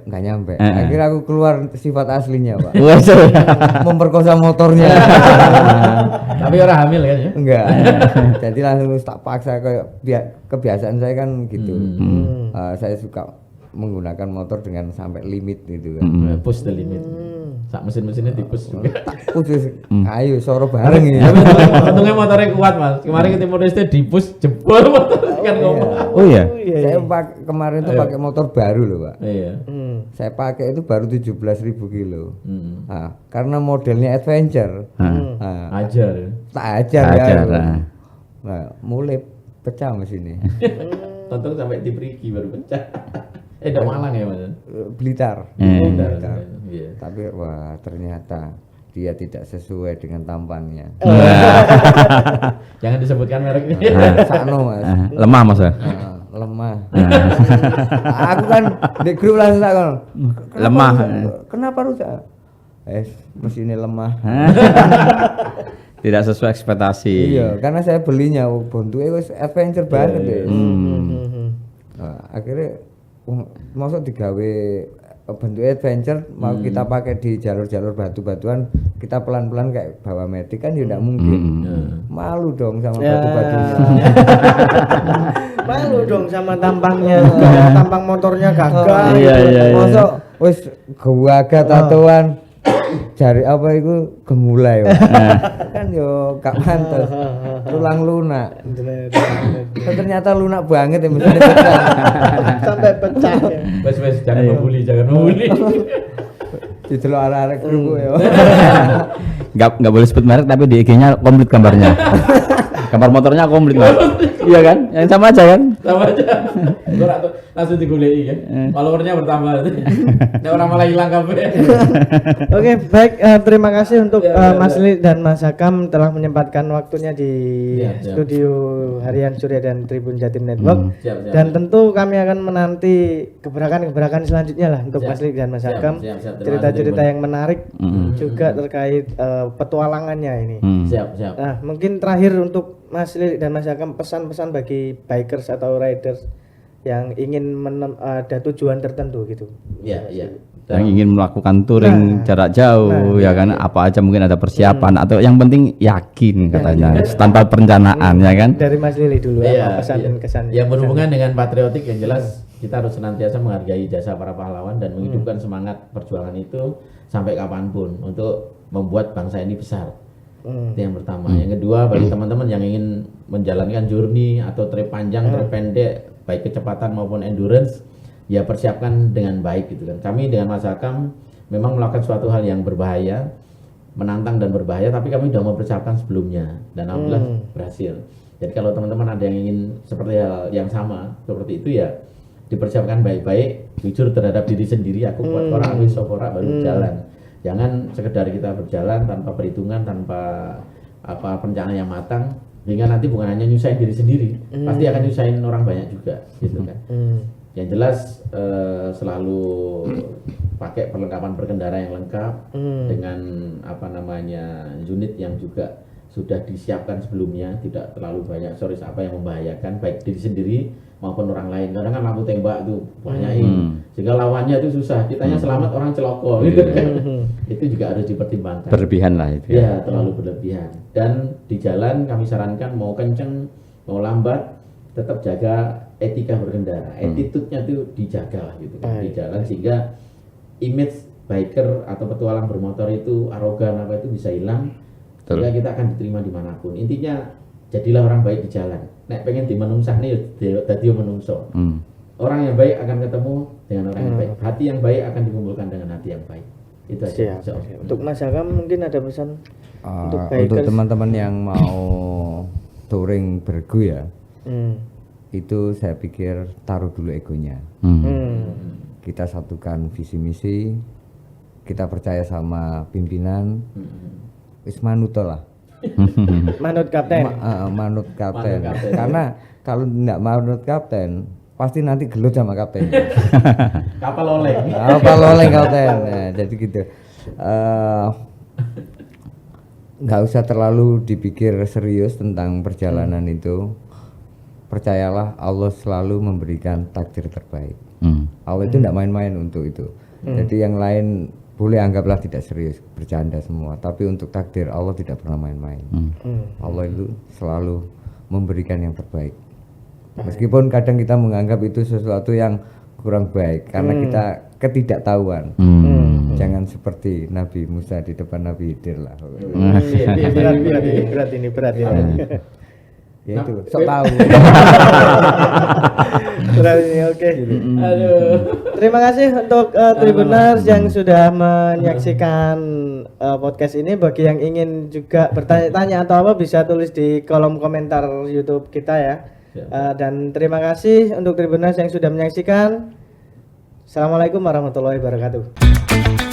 Akhirnya aku keluar sifat aslinya, Pak. Waduh. Memperkosa motornya. Tapi orang hamil kan ya? Enggak. Jadi langsung tak paksa kayak kebiasaan saya kan gitu. Saya suka menggunakan motor dengan sampai limit gitu kan. Push the limit. Sak mesin-mesinnya di-push juga. Putus. Ayo soro bareng ini. Untungnya motornya kuat, Mas. Kemarin ke Timor Leste di-push jebol motor kan ngomong. Oh iya. Saya kemarin tuh pakai motor baru loh, Pak. Iya. Saya pakai itu baru 17.000 kilo. Nah, karena modelnya adventure. Ajar. Tak ajar ya. Nah, mulai pecah mesinnya. Tonton sampai di Prigi baru pecah. Udah Malang ya Mas? Blitar. Blitar. Iya. Tapi wah ternyata dia tidak sesuai dengan tampangnya. Jangan disebutkan mereknya. Sakno Mas. Lemah Mas ya? Lemah. Aku kan di grup langsung takon. Lemah. Kenapa rusak? Mesinnya lemah. Tidak sesuai ekspektasi. Iya, karena saya belinya bentuknya wis adventure banget deh. Akhirnya masuk digawe bentuk adventure mau kita pakai di jalur-jalur batu-batuan, kita pelan-pelan kayak bawa metik kan ya tidak mungkin. Malu dong sama batu-batunya. Malu dong sama tampangnya. Tampang motornya gagal. Iya. Masuk wis gawaga tatoan cari apa itu gemulai kan yo gak pantes tulang lunak ternyata lunak banget ya mesinnya pecah Sampai pecah ya. Wes jangan membuli. didelok arek-arek grup yo Nggak boleh sebut merek tapi di IG-nya komplit gambarnya. Gambar motornya komplit Mas. Iya kan? Yang sama aja kan? Sama aja. Ora langsung digoleki kan. Followernya bertambah. Nek orang malah hilang kabeh. Oke, baik, terima kasih untuk Mas Lili dan Mas Hakam telah menyempatkan waktunya di studio Harian Surya dan Tribun Jatim Network. Siap. Dan tentu kami akan menanti gebrakan-gebrakan selanjutnya lah untuk Mas Lili dan Mas Hakam. Siap. Cerita-cerita yang menarik juga terkait petualangannya ini. Siap. Nah, mungkin terakhir untuk Mas Lili dan Mas Hakam, pesan-pesan bagi bikers atau riders yang ingin ada tujuan tertentu gitu. Iya. Yang ingin melakukan touring jarak jauh ya kan, apa aja mungkin ada persiapan atau yang penting yakin katanya tanpa perencanaan ya kan. Dari Mas Lili dulu pesan dan kesan. Yang berhubungan dengan patriotik yang jelas kita harus senantiasa menghargai jasa para pahlawan dan menghidupkan semangat perjuangan itu sampai kapanpun untuk membuat bangsa ini besar. Itu yang pertama. Yang kedua, bagi teman-teman yang ingin menjalankan journey atau trip panjang, trip pendek, baik kecepatan maupun endurance, ya persiapkan dengan baik gitu kan. Kami dengan Mas Hakam memang melakukan suatu hal yang berbahaya, menantang dan berbahaya, tapi kami sudah mempersiapkan sebelumnya dan alhamdulillah berhasil. Jadi kalau teman-teman ada yang ingin seperti hal yang sama seperti itu, ya dipersiapkan baik-baik, jujur terhadap diri sendiri. Aku kuat orang, aku iso ora, baru jalan. Jangan sekedar kita berjalan tanpa perhitungan, tanpa perencanaan yang matang, sehingga nanti bukan hanya nyusahin diri sendiri, pasti akan nyusahin orang banyak juga gitu kan. Yang jelas selalu pakai perlengkapan berkendara yang lengkap dengan unit yang juga sudah disiapkan sebelumnya, tidak terlalu banyak yang membahayakan baik diri sendiri maupun orang lain. Kadang kan lampu tembak itu banyak sehingga lawannya itu susah, kitanya selamat orang celoko gitu kan. Itu juga harus dipertimbangkan. Berlebihan lah itu ya. Terlalu berlebihan. Dan di jalan kami sarankan mau kenceng mau lambat tetap jaga etika berkendara, attitude-nya itu dijaga lah gitu kan di jalan, sehingga image biker atau petualang bermotor itu arogan itu bisa hilang, sehingga kita akan diterima dimanapun. Intinya jadilah orang baik di jalan. Nek pengen dimenungsah nih dadi menungso. Orang yang baik akan ketemu dengan orang yang baik. Hati yang baik akan dikumpulkan dengan hati yang baik. Itu aja. Untuk Mas Hakam mungkin ada pesan untuk teman-teman yang mau touring bergu ya. Itu saya pikir taruh dulu egonya. Kita satukan visi misi, kita percaya sama pimpinan, wis manut lah. Manut kapten. Manut kapten. Karena kalau tidak manut kapten, pasti nanti gelut sama kapten. Kapal oleng. Kapal oleng kapten. Nah, jadi gitu. Nggak usah terlalu dipikir serius tentang perjalanan itu. Percayalah, Allah selalu memberikan takdir terbaik. Allah itu tidak main-main untuk itu. Jadi yang lain boleh anggaplah tidak serius, bercanda semua. Tapi untuk takdir Allah tidak pernah main-main. Allah itu selalu memberikan yang terbaik. Meskipun kadang kita menganggap itu sesuatu yang kurang baik karena kita ketidaktahuan. Jangan seperti Nabi Musa di depan Nabi Khidir lah. Berat ini. Ya itu, sok tahu. Oke. Aduh. Terima kasih untuk Tribuners yang sudah menyaksikan podcast ini. Bagi yang ingin juga bertanya-tanya atau apa, bisa tulis di kolom komentar YouTube kita ya. Dan terima kasih untuk Tribuners yang sudah menyaksikan. Assalamualaikum warahmatullahi wabarakatuh.